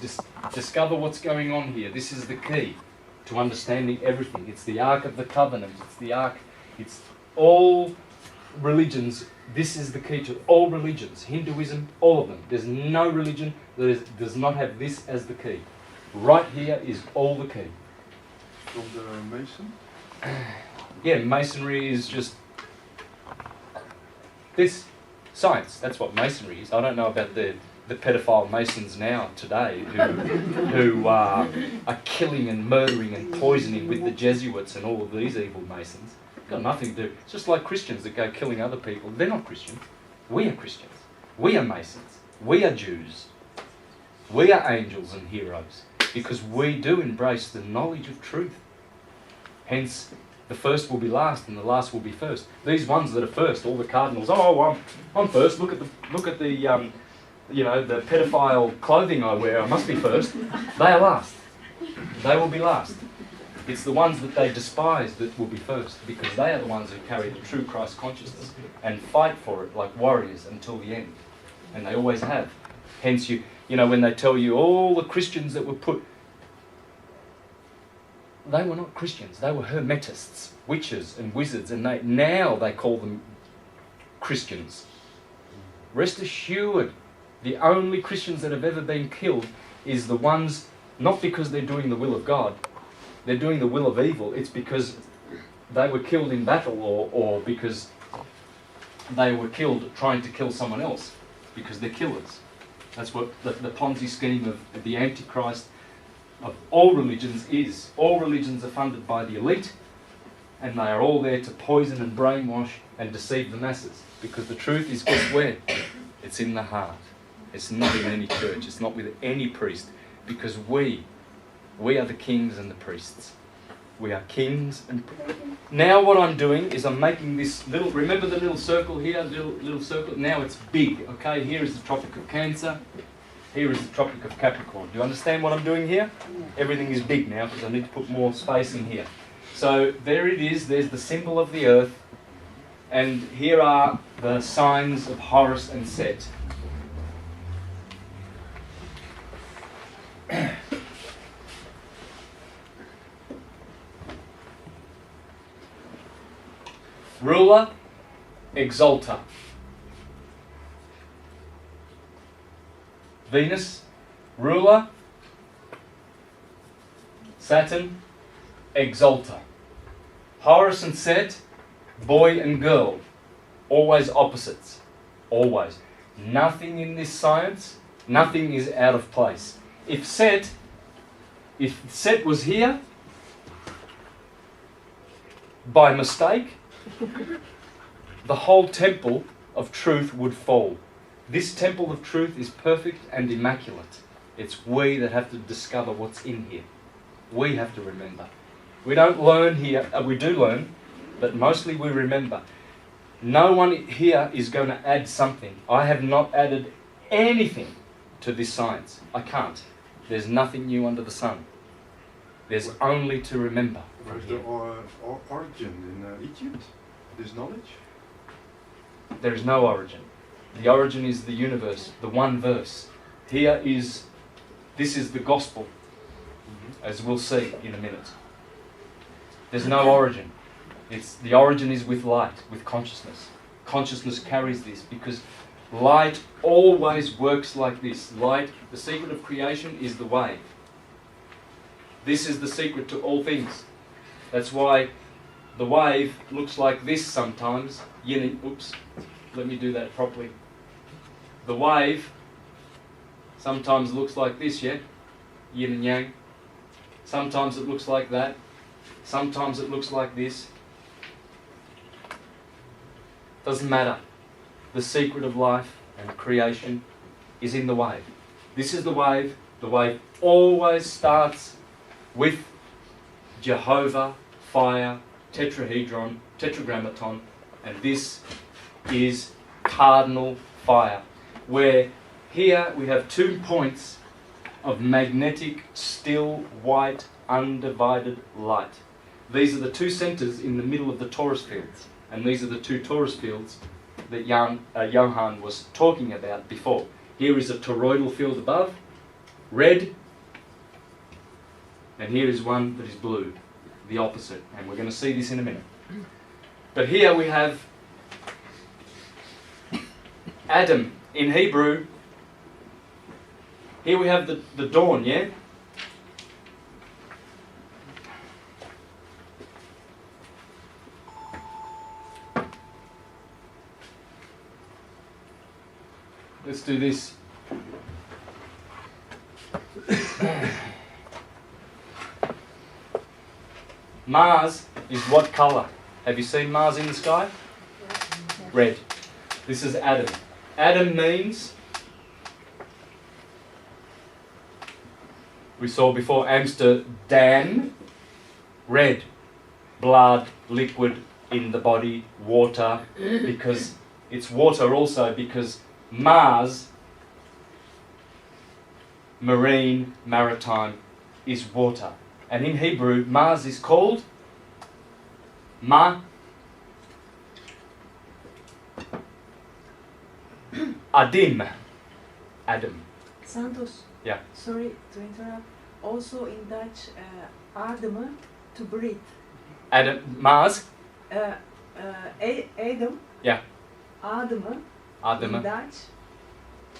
Discover what's going on here. This is the key to understanding everything. It's the Ark of the Covenant. It's the Ark. It's all religions. This is the key to all religions. Hinduism, all of them. There's no religion that does not have this as the key. Right here is all the key. From the Mason? Yeah, Masonry is just this science. That's what Masonry is. I don't know about the pedophile Masons now today who are killing and murdering and poisoning with the Jesuits and all of these evil Masons. Got nothing to do. It's just like Christians that go killing other people. They're not Christians. We are Christians. We are Masons. We are Jews. We are angels and heroes because we do embrace the knowledge of truth. Hence, the first will be last and the last will be first. These ones that are first, all the cardinals. Oh, I'm first. Look at the the pedophile clothing I wear. I must be first. They are last. They will be last. It's the ones that they despise that will be first, because they are the ones who carry the true Christ consciousness and fight for it like warriors until the end. And they always have. Hence, you know, when they tell you all the Christians that were put, they were not Christians. They were Hermetists, witches and wizards, and now they call them Christians. Rest assured, the only Christians that have ever been killed is the ones, not because they're doing the will of God, they're doing the will of evil. It's because they were killed in battle or because they were killed trying to kill someone else, because they're killers. That's what the Ponzi scheme of the Antichrist of all religions is. All religions are funded by the elite, and they are all there to poison and brainwash and deceive the masses, because the truth is, guess where? It's in the heart. It's not in any church. It's not with any priest, because we are the kings and the priests. We are kings and priests. Now what I'm doing is I'm making this little, remember the little circle here, little circle? Now it's big, okay? Here is the Tropic of Cancer. Here is the Tropic of Capricorn. Do you understand what I'm doing here? Everything is big now because I need to put more space in here. So there it is. There's the symbol of the earth. And here are the signs of Horus and Set. Ruler, exalter. Venus, ruler. Saturn, exalter. Horus and Set, boy and girl. Always opposites. Always. Nothing in this science, nothing is out of place. If Set was here by mistake, the whole temple of truth would fall. This temple of truth is perfect and immaculate. It's we that have to discover what's in here. We have to remember. We don't learn here, we do learn, but mostly we remember. No one here is going to add something. I have not added anything to this science. I can't. There's nothing new under the sun. There's only to remember. Where's the origin in Egypt? This knowledge? There is no origin. The origin is the universe, the one verse. This is the gospel, as we'll see in a minute. There's no origin. The origin is with light, with consciousness. Consciousness carries this because light always works like this. Light, the secret of creation is the wave. This is the secret to all things. That's why the wave looks like this sometimes. Oops, let me do that properly. The wave sometimes looks like this, yeah? Yin and yang. Sometimes it looks like that. Sometimes it looks like this. Doesn't matter. The secret of life and creation is in the wave. This is the wave. The wave always starts with Jehovah, fire, tetrahedron, tetragrammaton, and this is cardinal fire, where here we have 2 points of magnetic, still, white, undivided light. These are the 2 centres in the middle of the torus fields, and these are the 2 torus fields that Johann was talking about before. Here is a toroidal field above, red, and here is one that is blue, the opposite, and we're going to see this in a minute. But here we have Adam in Hebrew. Here we have the dawn, yeah? Let's do this. Mars is what colour? Have you seen Mars in the sky? Red. This is Adam. Adam means, we saw before, Amsterdam, red, blood, liquid in the body, water, because it's water also because Mars, marine, maritime, is water. And in Hebrew, Mars is called Adim. Adam. Santos. Yeah. Sorry to interrupt. Also in Dutch, ademen, to breathe. Adam, Mars. Adam. Yeah. Ademen. Ademen. In Dutch,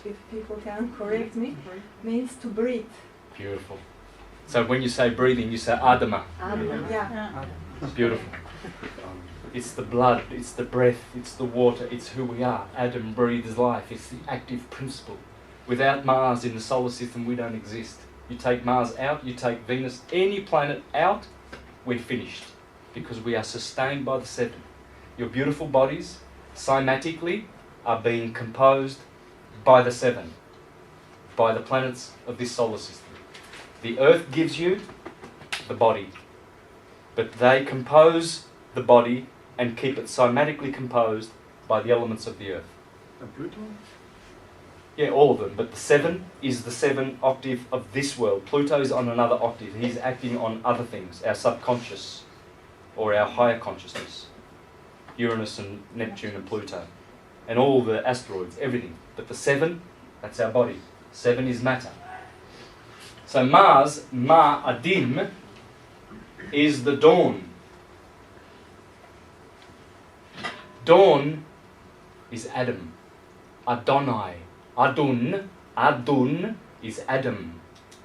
if people can correct me, means to breathe. Beautiful. So when you say breathing, you say Adama. Yeah. It's beautiful. It's the blood, it's the breath, it's the water, it's who we are. Adam breathes life, it's the active principle. Without Mars in the solar system, we don't exist. You take Mars out, you take Venus, any planet out, we're finished. Because we are sustained by the 7. Your beautiful bodies, cymatically, are being composed by the 7. By the planets of this solar system. The Earth gives you the body. But they compose the body and keep it cymatically composed by the elements of the Earth. And Pluto? Yeah, all of them. But the 7 is the 7 octave of this world. Pluto is on another octave. He's acting on other things, our subconscious or our higher consciousness. Uranus and Neptune and Pluto. And all the asteroids, everything. But the 7, that's our body. 7 is matter. So Mars, Ma'adim, is the dawn. Dawn is Adam. Adonai. Adun is Adam.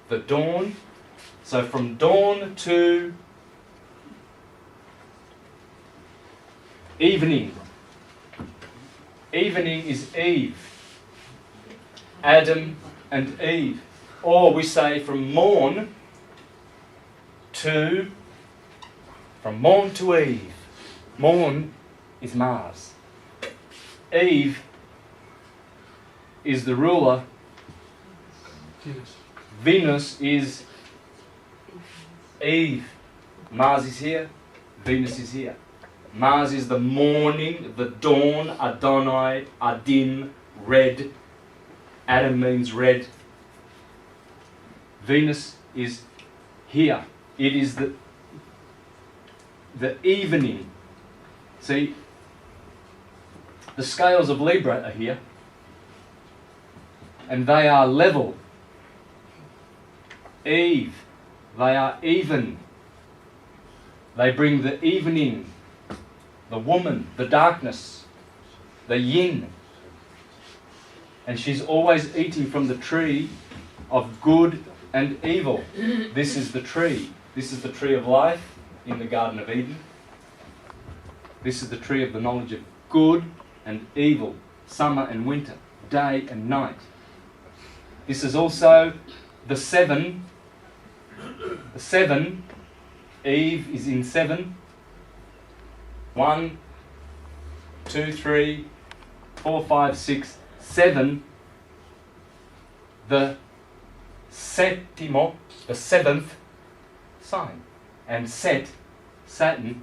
The dawn. So from dawn to evening. Evening is Eve. Adam and Eve. Or we say from morn to Eve. Morn is Mars. Eve is the ruler. Venus is Eve. Mars is here. Venus is here. Mars is the morning, the dawn, Adonai, Adim, red. Adam means red. Venus is here. It is the evening. See, The scales of Libra are here, and they are level. Eve, they are even. They bring the evening, the woman, the darkness, the yin. And she's always eating from the tree of good and evil. This is the tree. This is the tree of life in the Garden of Eden. This is the tree of the knowledge of good and evil, summer and winter, day and night. This is also the seven. The seven, Eve is in 7. 1, 2, 3, 4, 5, 6, 7. The settimo, the 7th sign. And Set, Saturn,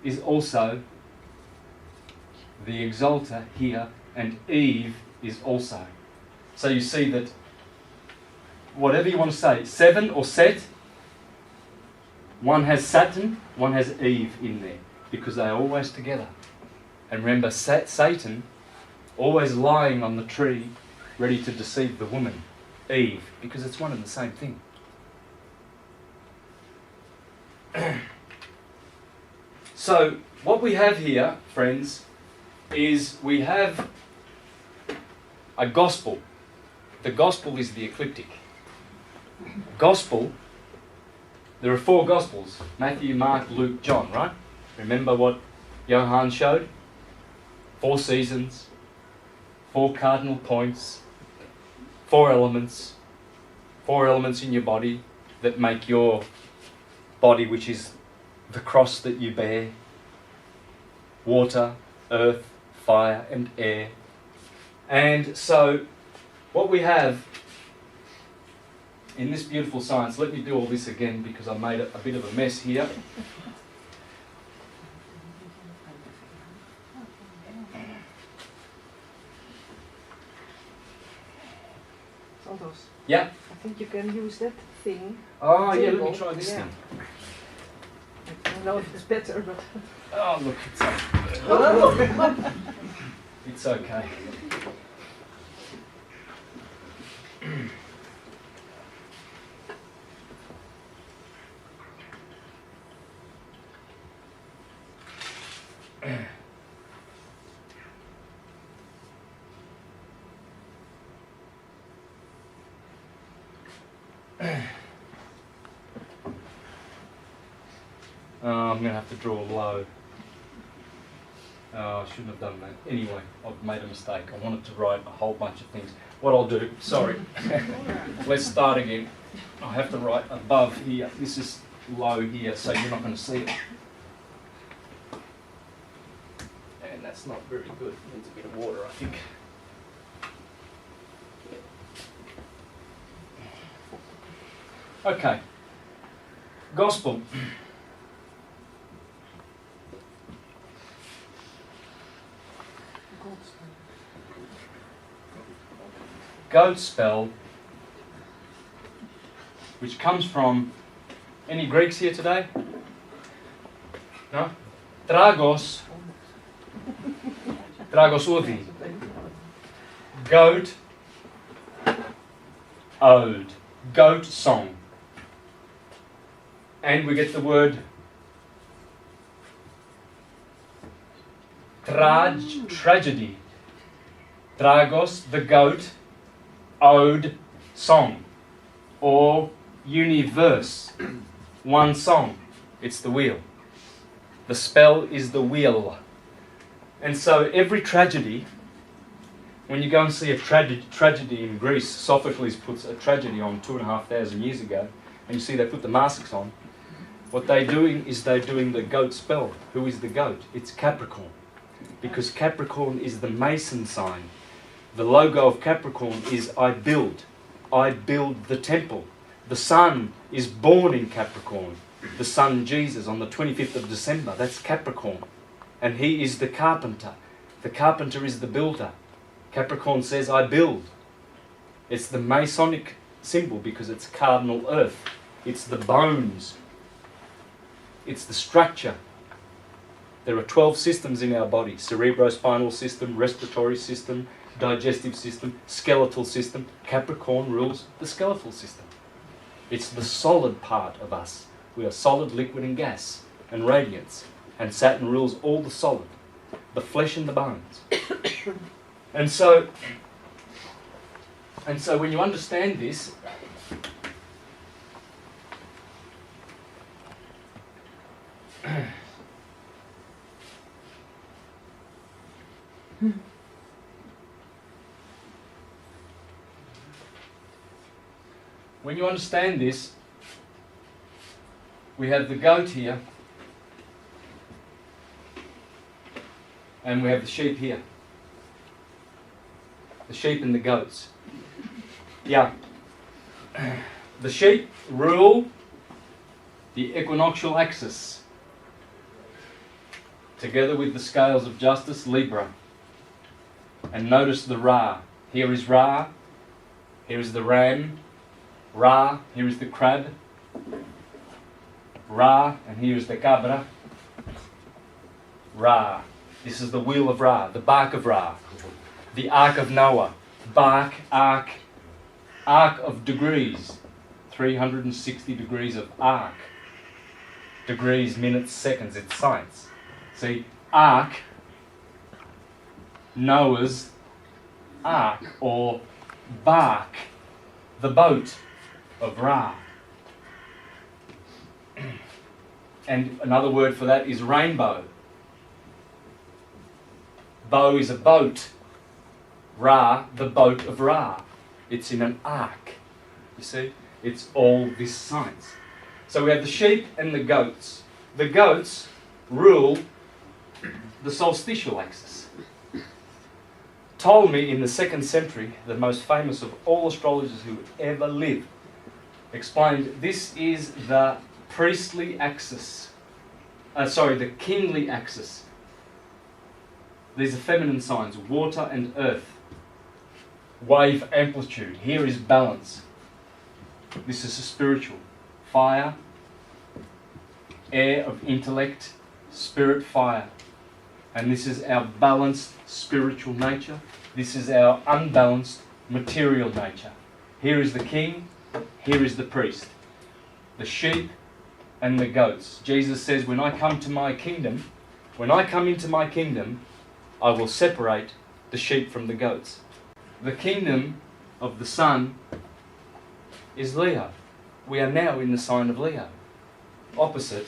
is also the exalter here, and Eve is also. So you see that whatever you want to say, 7 or Set, one has Saturn, one has Eve in there, because they're always together. And remember, Satan always lying on the tree, ready to deceive the woman, Eve, because it's one and the same thing. So, what we have here, friends, is we have a gospel. The gospel is the ecliptic. Gospel, there are 4 gospels: Matthew, Mark, Luke, John, right? Remember what Johann showed? 4 seasons, 4 cardinal points, 4 elements in your body that make your body, which is the cross that you bear: water, earth, fire and air. And so what we have in this beautiful science, let me do all this again because I made a bit of a mess here. Santos, Yeah. I think you can use that thing. Oh yeah, let Table. me try this Yeah. thing. I don't know if it's better, but... Oh look, it's okay. I'm going to have to draw low. Oh, I shouldn't have done that. Anyway, I've made a mistake. I wanted to write a whole bunch of things. What I'll do, sorry, let's start again. I have to write above here. This is low here, so you're not going to see it. And that's not very good. Needs a bit of water, I think. Okay. Gospel. Goat spell, which comes from, any Greeks here today? No? Dragos udi. Goat ode. Goat song. And we get the word tragedy. Dragos, the goat, ode, song, or universe, one song. It's the wheel. The spell is the wheel. And so every tragedy, when you go and see a tragedy in Greece, Sophocles puts a tragedy on 2,500 years ago, and you see they put the masks on. What they're doing is they're doing the goat spell. Who is the goat? It's Capricorn. Because Capricorn is the Mason sign. The logo of Capricorn is I build the temple. The sun is born in Capricorn. The son Jesus on the 25th of December, that's Capricorn. And he is the carpenter. The carpenter is the builder. Capricorn says I build. It's the Masonic symbol because it's cardinal earth. It's the bones. It's the structure. There are 12 systems in our body: cerebrospinal system, respiratory system, digestive system, skeletal system. Capricorn rules the skeletal system. It's the solid part of us. We are solid, liquid and gas and radiance. And Saturn rules all the solid, the flesh and the bones. And so when you understand this, when you understand this, we have the goat here, and we have the sheep here. The sheep and the goats. Yeah. The sheep rule the equinoctial axis, together with the scales of justice, Libra. And notice the Ra. Here is Ra, here is the ram, Ra, here is the crab, Ra, and here is the cabra, Ra. This is the wheel of Ra, the bark of Ra, the ark of Noah, bark, ark of degrees, 360 degrees of arc. Degrees, minutes, seconds, it's science. See, ark, Noah's ark, or bark, the boat of Ra. And another word for that is rainbow. Bow is a boat. Ra, the boat of Ra. It's in an ark. You see? It's all this science. So we have the sheep and the goats. The goats rule the solstitial axis. Ptolemy in the 2nd century, the most famous of all astrologers who ever lived, explained this is the priestly axis. The kingly axis. These are feminine signs: water and earth. Wave amplitude. Here is balance. This is a spiritual. Fire, air of intellect, spirit, fire. And this is our balanced spiritual nature. This is our unbalanced material nature. Here is the king, here is the priest. The sheep and the goats. Jesus says, when I come into my kingdom, I will separate the sheep from the goats. The kingdom of the sun is Leo. We are now in the sign of Leo, opposite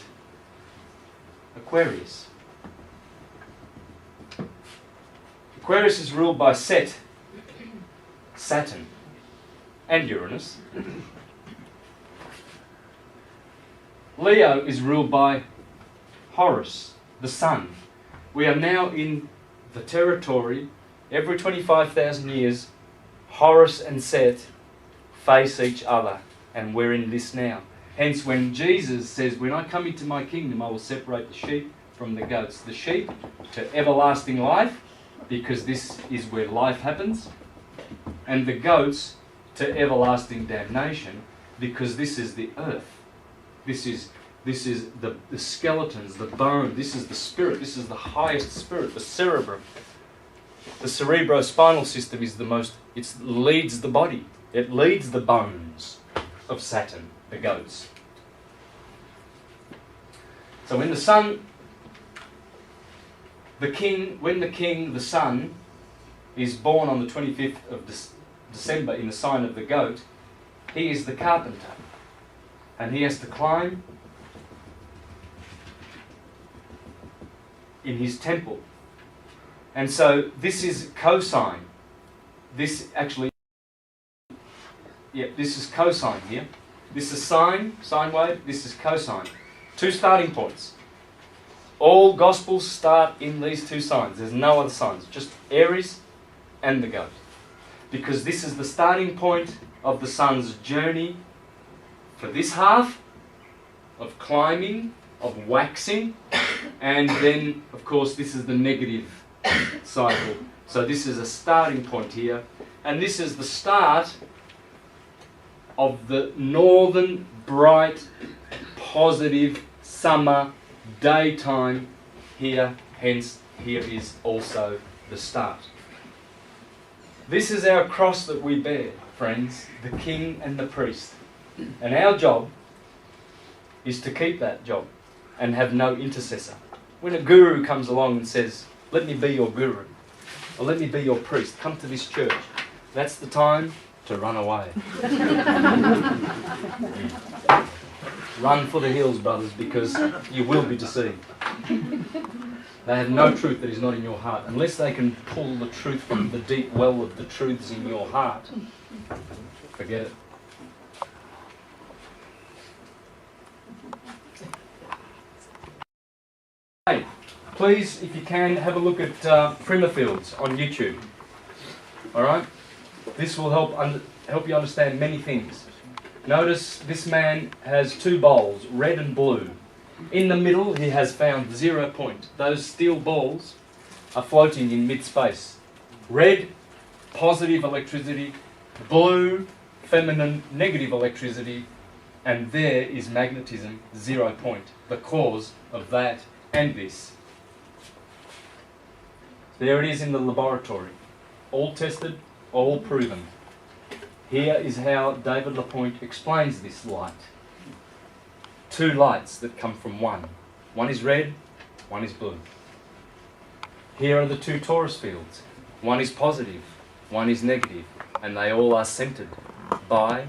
Aquarius. Aquarius is ruled by Sept, Saturn, and Uranus. Leo is ruled by Horus, the sun. We are now in the territory. Every 25,000 years, Horus and Sept face each other, and we're in this now. Hence, when Jesus says, when I come into my kingdom, I will separate the sheep from the goats. The sheep to everlasting life, because this is where life happens, and the goats to everlasting damnation, because this is the earth. This is the skeletons, the bone. This is the spirit. This is the highest spirit, the cerebrum. The cerebrospinal system is the most, it leads the body. It leads the bones of Saturn, the goats. So when the sun, the sun, is born on the 25th of December in the sign of the goat, he is the carpenter. And he has to climb in his temple. And so this is cosine. This is cosine here. This is sine wave, this is cosine. Two starting points. All Gospels start in these two signs. There's no other signs, just Aries and the goat. Because this is the starting point of the sun's journey for this half of climbing, of waxing, and then, of course, this is the negative cycle. So this is a starting point here, and this is the start of the northern, bright, positive summer daytime here, hence here is also the start. This is our cross that we bear, friends, the king and the priest. And our job is to keep that job and have no intercessor. When a guru comes along and says, let me be your guru, or let me be your priest, come to this church, that's the time to run away. Run for the hills, brothers, because you will be deceived. They have no truth that is not in your heart. Unless they can pull the truth from the deep well of the truths in your heart, forget it. Hey, please, if you can, have a look at Primer Fields on YouTube. Alright? This will help you understand many things. Notice this man has two bowls, red and blue. In the middle, he has found 0 point. Those steel balls are floating in mid-space. Red, positive electricity. Blue, feminine, negative electricity. And there is magnetism, 0 point. The cause of that and this. There it is in the laboratory. All tested, all proven. Here is how David Lapointe explains this light. Two lights that come from one. One is red, one is blue. Here are the two torus fields. One is positive, one is negative, and they all are centered by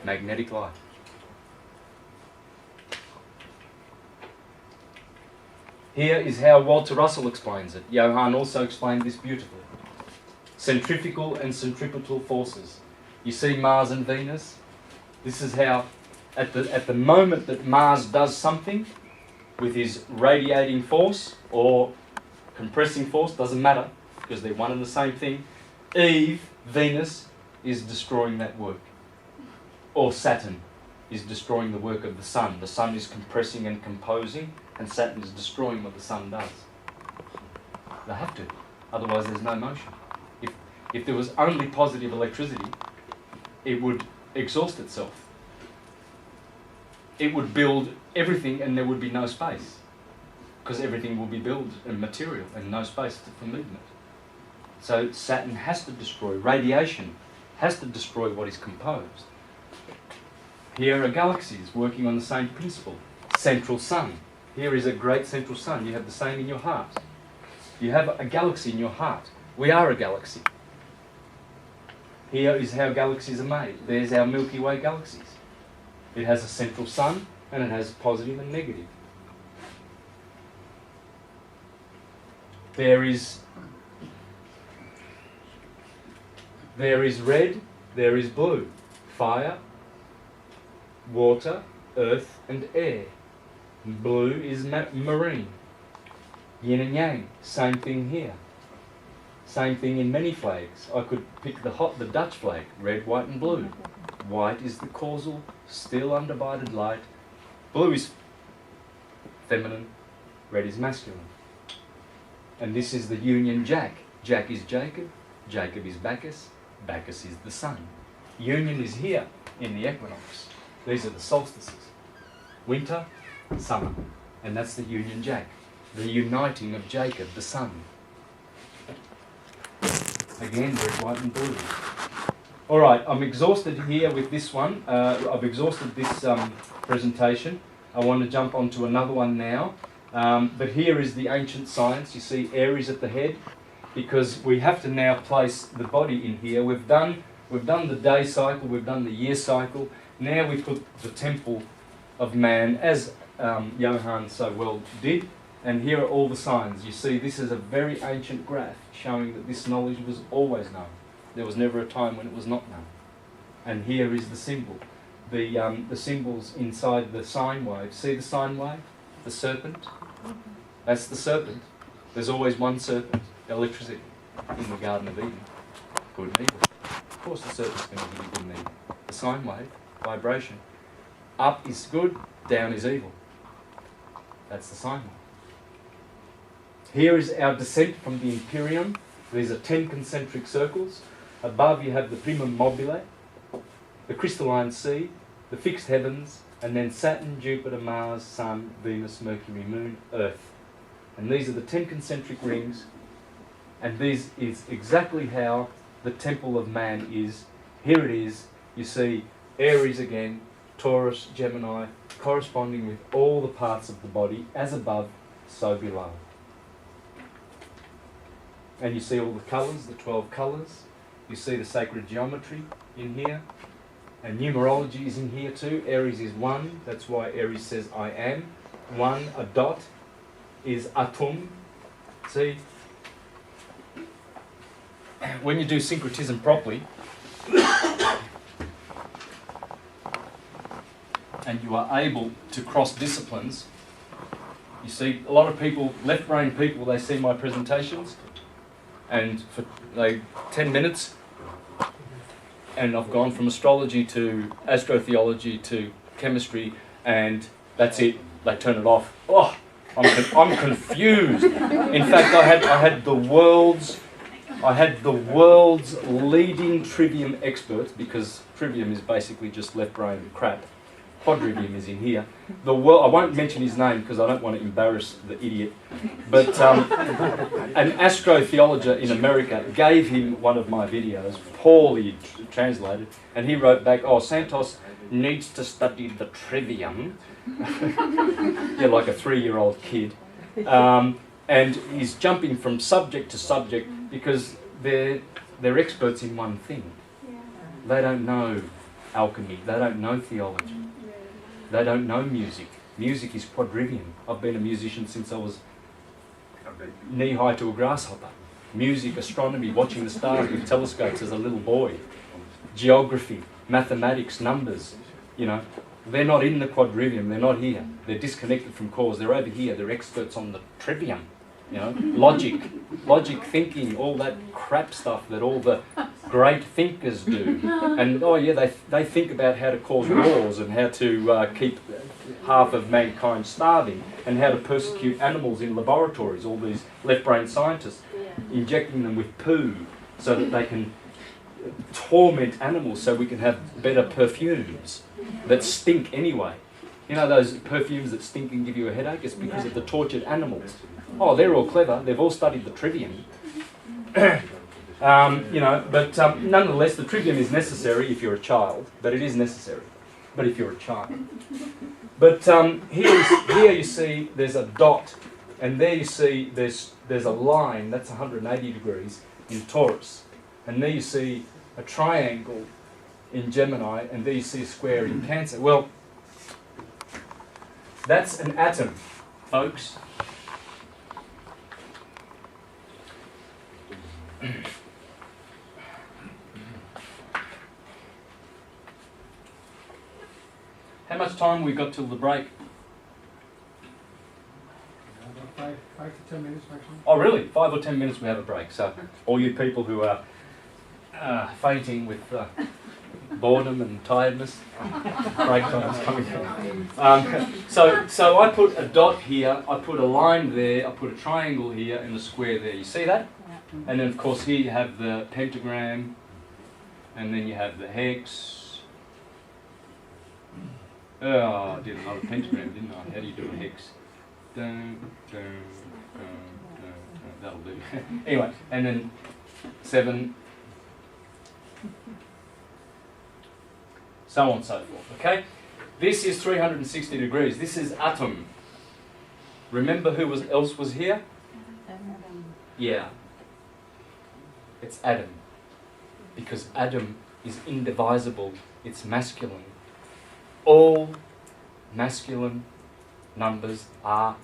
magnetic light. Here is how Walter Russell explains it. Johann also explained this beautifully. Centrifugal and centripetal forces. You see Mars and Venus? This is how, at the moment that Mars does something with his radiating force or compressing force, doesn't matter, because they're one and the same thing, Eve, Venus, is destroying that work. Or Saturn is destroying the work of the Sun. The Sun is compressing and composing, and Saturn is destroying what the Sun does. They have to, otherwise there's no motion. If there was only positive electricity, it would exhaust itself. It would build everything and there would be no space, because everything will be built and material and no space for movement. So Saturn has to destroy, radiation has to destroy what is composed. Here are galaxies working on the same principle. Central sun. Here is a great central sun. You have the same in your heart. You have a galaxy in your heart. We are a galaxy. Here is how galaxies are made. There's our Milky Way galaxies. It has a central sun and it has positive and negative. There is red, there is blue, fire, water, earth and air. Blue is marine. Yin and yang, same thing here. Same thing in many flags. I could pick the Dutch flag, red, white and blue. White is the causal, still undivided light. Blue is feminine, red is masculine. And this is the Union Jack. Jack is Jacob, Jacob is Bacchus, Bacchus is the sun. Union is here in the equinox. These are the solstices. Winter, summer. And that's the Union Jack. The uniting of Jacob, the sun. Again, red, white and blue. Alright, I'm exhausted here with this one. I've exhausted this presentation. I want to jump onto another one now. But here is the ancient science. You see Aries at the head, because we have to now place the body in here. We've done the day cycle, we've done the year cycle. Now we put the temple of man, as Johann so well did. And here are all the signs. You see, this is a very ancient graph showing that this knowledge was always known. There was never a time when it was not known. And here is the symbol. The symbols inside the sine wave. See the sine wave? The serpent? That's the serpent. There's always one serpent, electricity, in the Garden of Eden. Good and evil. Of course the serpent's going to give you good and evil. The sine wave, vibration. Up is good, down is evil. That's the sine wave. Here is our descent from the Empyrean. These are 10 concentric circles. Above you have the primum mobile, the crystalline sea, the fixed heavens, and then Saturn, Jupiter, Mars, Sun, Venus, Mercury, Moon, Earth. And these are the 10 concentric rings. And this is exactly how the temple of man is. Here it is. You see Aries again, Taurus, Gemini, corresponding with all the parts of the body, as above, so below. And you see all the colours, the 12 colours. You see the sacred geometry in here. And numerology is in here too. Aries is 1. That's why Aries says I am. 1, a dot, is atum. See? When you do syncretism properly, and you are able to cross disciplines, you see a lot of people, left-brain people, they see my presentations, and for 10 minutes, and I've gone from astrology to astrotheology to chemistry, and that's it. They turn it off. Oh, I'm confused. In fact, I had the world's leading trivium experts, because trivium is basically just left-brain crap. Quadrivium is in here. I won't mention his name because I don't want to embarrass the idiot. But an astrotheologer in America gave him one of my videos, poorly translated, and he wrote back, "Oh, Santos needs to study the trivium." Yeah, like a 3-year-old kid. And he's jumping from subject to subject because they're experts in one thing. They don't know alchemy. They don't know theology. They don't know music. Music is quadrivium. I've been a musician since I was knee-high to a grasshopper. Music, astronomy, watching the stars with telescopes as a little boy. Geography, mathematics, numbers, you know. They're not in the quadrivium. They're not here. They're disconnected from cause. They're over here. They're experts on the trivium. You know, logic, thinking, all that crap stuff that all the great thinkers do. And oh yeah, they think about how to cause wars and how to keep half of mankind starving and how to persecute animals in laboratories, all these left-brain scientists, injecting them with poo so that they can torment animals so we can have better perfumes that stink anyway. You know those perfumes that stink and give you a headache? It's because of the tortured animals. Oh, they're all clever. They've all studied the trivium. You know, but nonetheless, the trivium is necessary if you're a child. But it is necessary. But if you're a child. But here you see there's a dot, and there you see there's a line that's 180 degrees in Taurus, and there you see a triangle in Gemini, and there you see a square in Cancer. Well, that's an atom, folks. How much time we got till the break? About 5 to 10 minutes maximum. Oh really? 5 or 10 minutes we have a break. So all you people who are fainting with boredom and tiredness, break time is coming. So I put a dot here, I put a line there, I put a triangle here and a square there. You see that? And then of course here you have the pentagram, and then you have the hex. Oh, I did another pentagram, didn't I? How do you do a hex? Dun, dun, dun, dun, dun. That'll do. Anyway, and then 7, so on and so forth. Okay? This is 360 degrees. This is atom. Remember who else was here? Yeah. It's Adam. Because Adam is indivisible. It's masculine. All masculine numbers are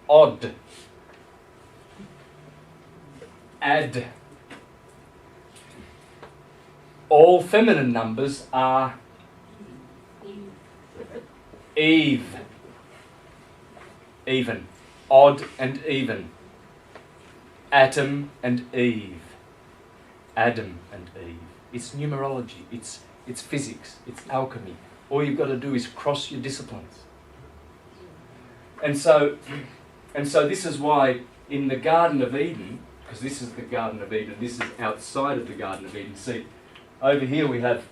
odd. Add. All feminine numbers are Eve. Even. Odd and even. Atom and Eve. Adam and Eve. It's numerology. It's physics. It's alchemy. All you've got to do is cross your disciplines. And so this is why in the Garden of Eden, because this is the Garden of Eden, this is outside of the Garden of Eden. See, over here we have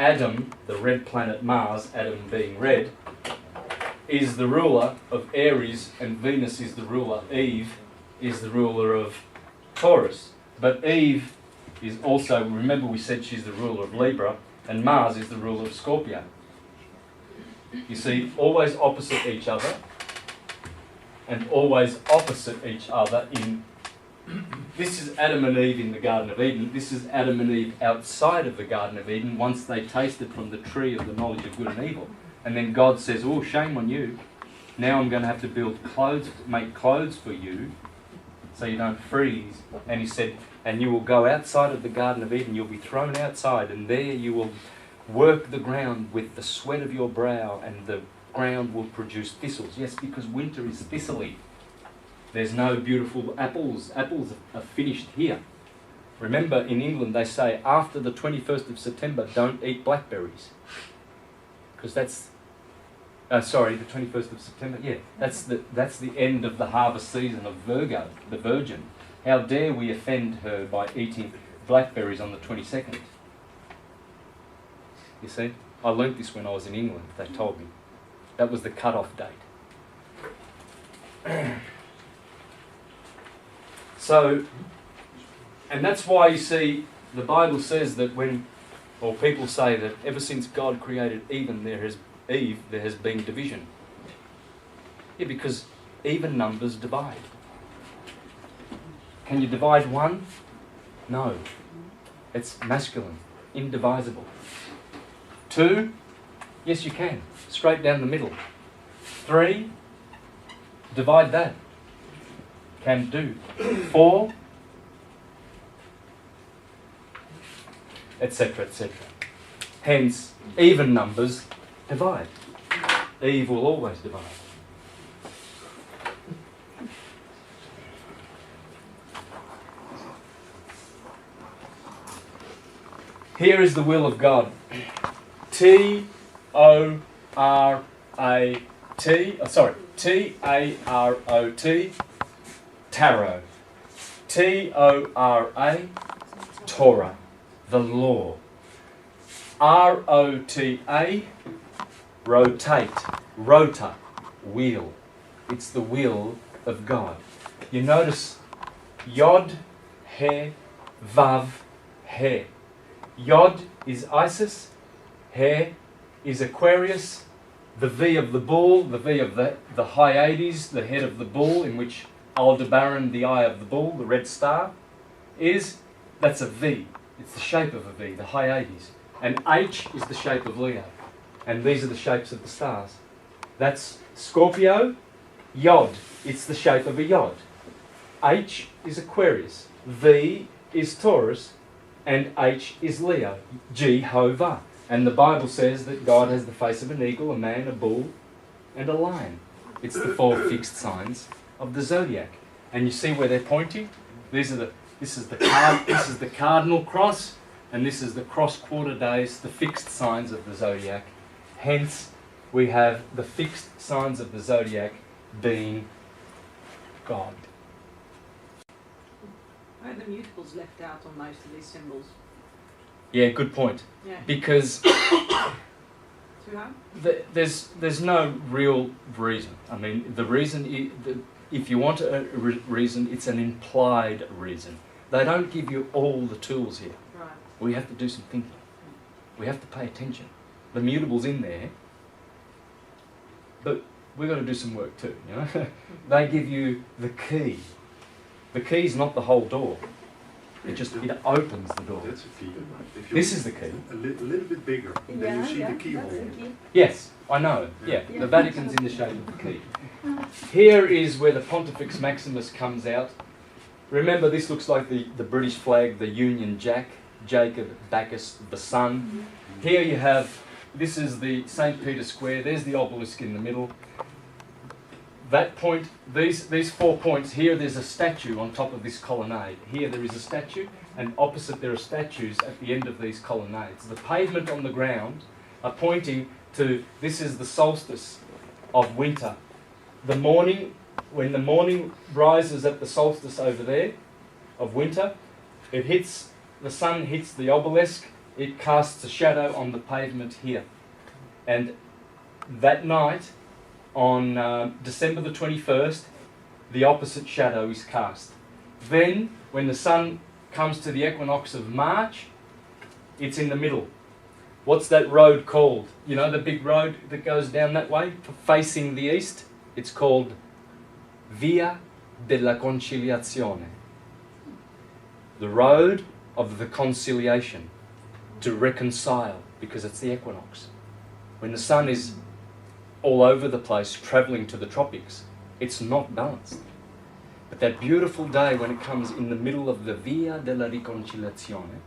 Adam, the red planet Mars, Adam being red, is the ruler of Aries, and Venus is the ruler, Eve is the ruler of Taurus. But Eve is also, remember we said she's the ruler of Libra, and Mars is the ruler of Scorpio. You see, always opposite each other, and always opposite each other in... This is Adam and Eve in the Garden of Eden. This is Adam and Eve outside of the Garden of Eden once they tasted from the tree of the knowledge of good and evil. And then God says, oh, shame on you. Now I'm going to have to build clothes, make clothes for you so you don't freeze. And he said, and you will go outside of the Garden of Eden. You'll be thrown outside, and there you will work the ground with the sweat of your brow, and the ground will produce thistles. Yes, because winter is thistly. There's no beautiful apples. Apples are finished here. Remember, in England they say after the 21st of September, don't eat blackberries. Because that's, sorry, the 21st of September, yeah, that's the end of the harvest season of Virgo, the Virgin. How dare we offend her by eating blackberries on the 22nd? You see, I learnt this when I was in England, they told me. That was the cut-off date. So, and that's why you see, the Bible says that when, or people say that ever since God created Eve, there has been division. Yeah, because even numbers divide. Can you divide 1? No. It's masculine, indivisible. 2? Yes, you can. Straight down the middle. 3? Divide that. Can do. 4? Etc., etc. Hence, even numbers divide. Eve will always divide. Here is the will of God. T-O-R-A-T, T-A-R-O-T, tarot. T-O-R-A, Torah, the law. R-O-T-A, rotate, rota, wheel. It's the will of God. You notice Yod, He, Vav, He. Yod is Isis, He is Aquarius, the V of the bull, the V of the Hyades, the head of the bull, in which Aldebaran, the eye of the bull, the red star, is, that's a V. It's the shape of a V, the Hyades. And H is the shape of Leo. And these are the shapes of the stars. That's Scorpio, Yod, it's the shape of a Yod. H is Aquarius, V is Taurus, and H is Leo, Jehovah. And the Bible says that God has the face of an eagle, a man, a bull, and a lion. It's the 4 fixed signs of the zodiac. And you see where they're pointing? This is the cardinal cross, and this is the cross quarter days, the fixed signs of the zodiac. Hence, we have the fixed signs of the zodiac being God. Why are the mutables left out on most of these symbols? Yeah, good point. Yeah. Because Too hard? there's no real reason. I mean, the reason, if you want a reason, it's an implied reason. They don't give you all the tools here. Right. We have to do some thinking. We have to pay attention. The mutable's in there, but we've got to do some work too, you know. They give you the key. The key's not the whole door. It opens the door. That's a key. If you This is the key. a little bit bigger, then you see the keyhole. Yes, I know. Yeah, the Vatican's in the shape of the key. Here is where the Pontifex Maximus comes out. Remember, this looks like the British flag, the Union Jack, Jacob, Bacchus, the sun. Here you have, this is the St. Peter Square. There's the obelisk in the middle. That point, these 4 points, here there's a statue on top of this colonnade. Here there is a statue, and opposite there are statues at the end of these colonnades. The pavement on the ground are pointing to, this is the solstice of winter. The morning, when the morning rises at the solstice over there of winter, the sun hits the obelisk, it casts a shadow on the pavement here. And that night, on December the 21st, the opposite shadow is cast. Then, when the sun comes to the equinox of March, it's in the middle. What's that road called? You know, the big road that goes down that way, facing the east? It's called Via della Conciliazione. The road of the conciliation, to reconcile, because it's the equinox. When the sun is all over the place, travelling to the tropics, it's not balanced. But that beautiful day when it comes in the middle of the Via della Riconciliazione,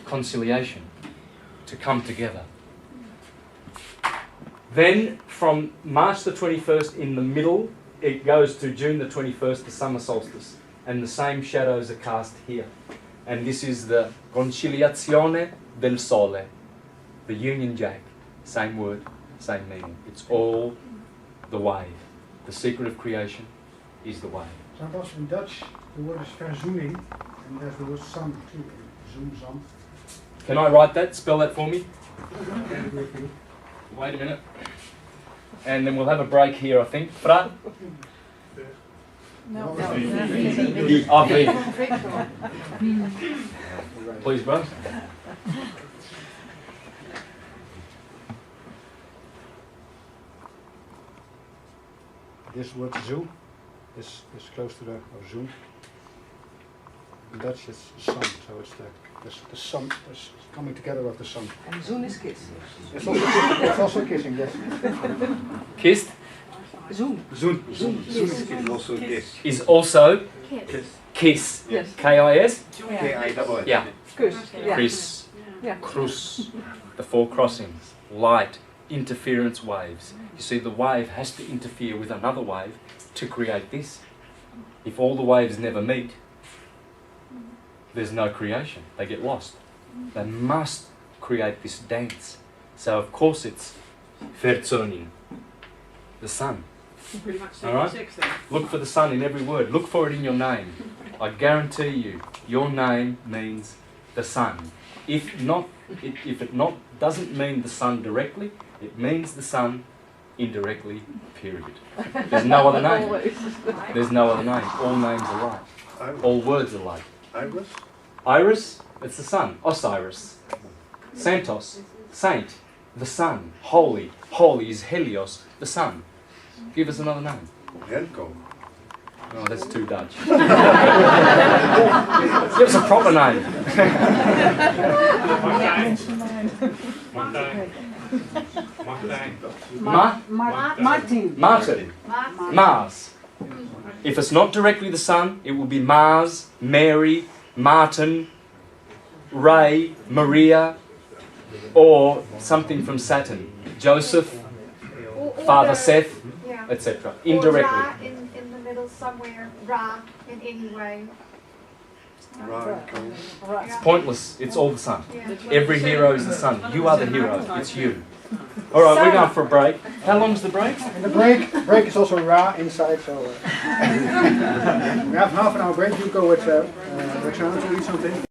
conciliation, to come together. Then from March the 21st in the middle, it goes to June the 21st, the summer solstice, and the same shadows are cast here. And this is the conciliazione del sole, the Union Jack, same word, same meaning. It's all the wave. The secret of creation is the wave. Santos, in Dutch, the word is verzoening, and there's the word sun too. Zoom, zam. Can I write that? Spell that for me? Wait a minute. And then we'll have a break here, I think. Fra? No. Oh, please, bro. This word zoom is close to the zoom. In Dutch it's sun, so it's the sun, it's coming together of the sun. And zoen is kiss. It's also kissing, yes. Kissed? Zoen. Zoen. Zoen is also kiss. Is also Kiss. kiss. Yes. K-I-S? K-I-double-S. Yeah. Kus. Yeah. Chris. Yeah. Cruz. The four crossings. Light. Interference waves. You see, the wave has to interfere with another wave to create this. If all the waves never meet, there's no creation. They get lost. They must create this dance. So of course it's verzoning, the sun. Pretty much All right. 6 then. Look for the sun in every word. Look for it in your name. I guarantee you, your name means the sun. If it doesn't mean the sun directly, it means the sun indirectly, period. There's no other name. There's no other name. All names are like. All words are like. Iris? Iris, it's the sun. Osiris. Santos, saint. The sun. Holy. Holy is Helios, the sun. Give us another name. Helco. Oh, that's too Dutch. Give us a proper name. Martin. Martin. Mars. If it's not directly the sun, it will be Mars, Mary, Martin, Ray, Maria, or something from Saturn. Joseph, Father Seth, Yeah. etc. Or Indirectly. Ra in the middle somewhere. Ra in any way. It's pointless. It's all the sun. Yeah. Every hero is the sun. You are the hero. It's you. All right, we're going for a break. How long's the break? And the break is also Ra inside, so we have half an hour break. You go with Roxana to eat something.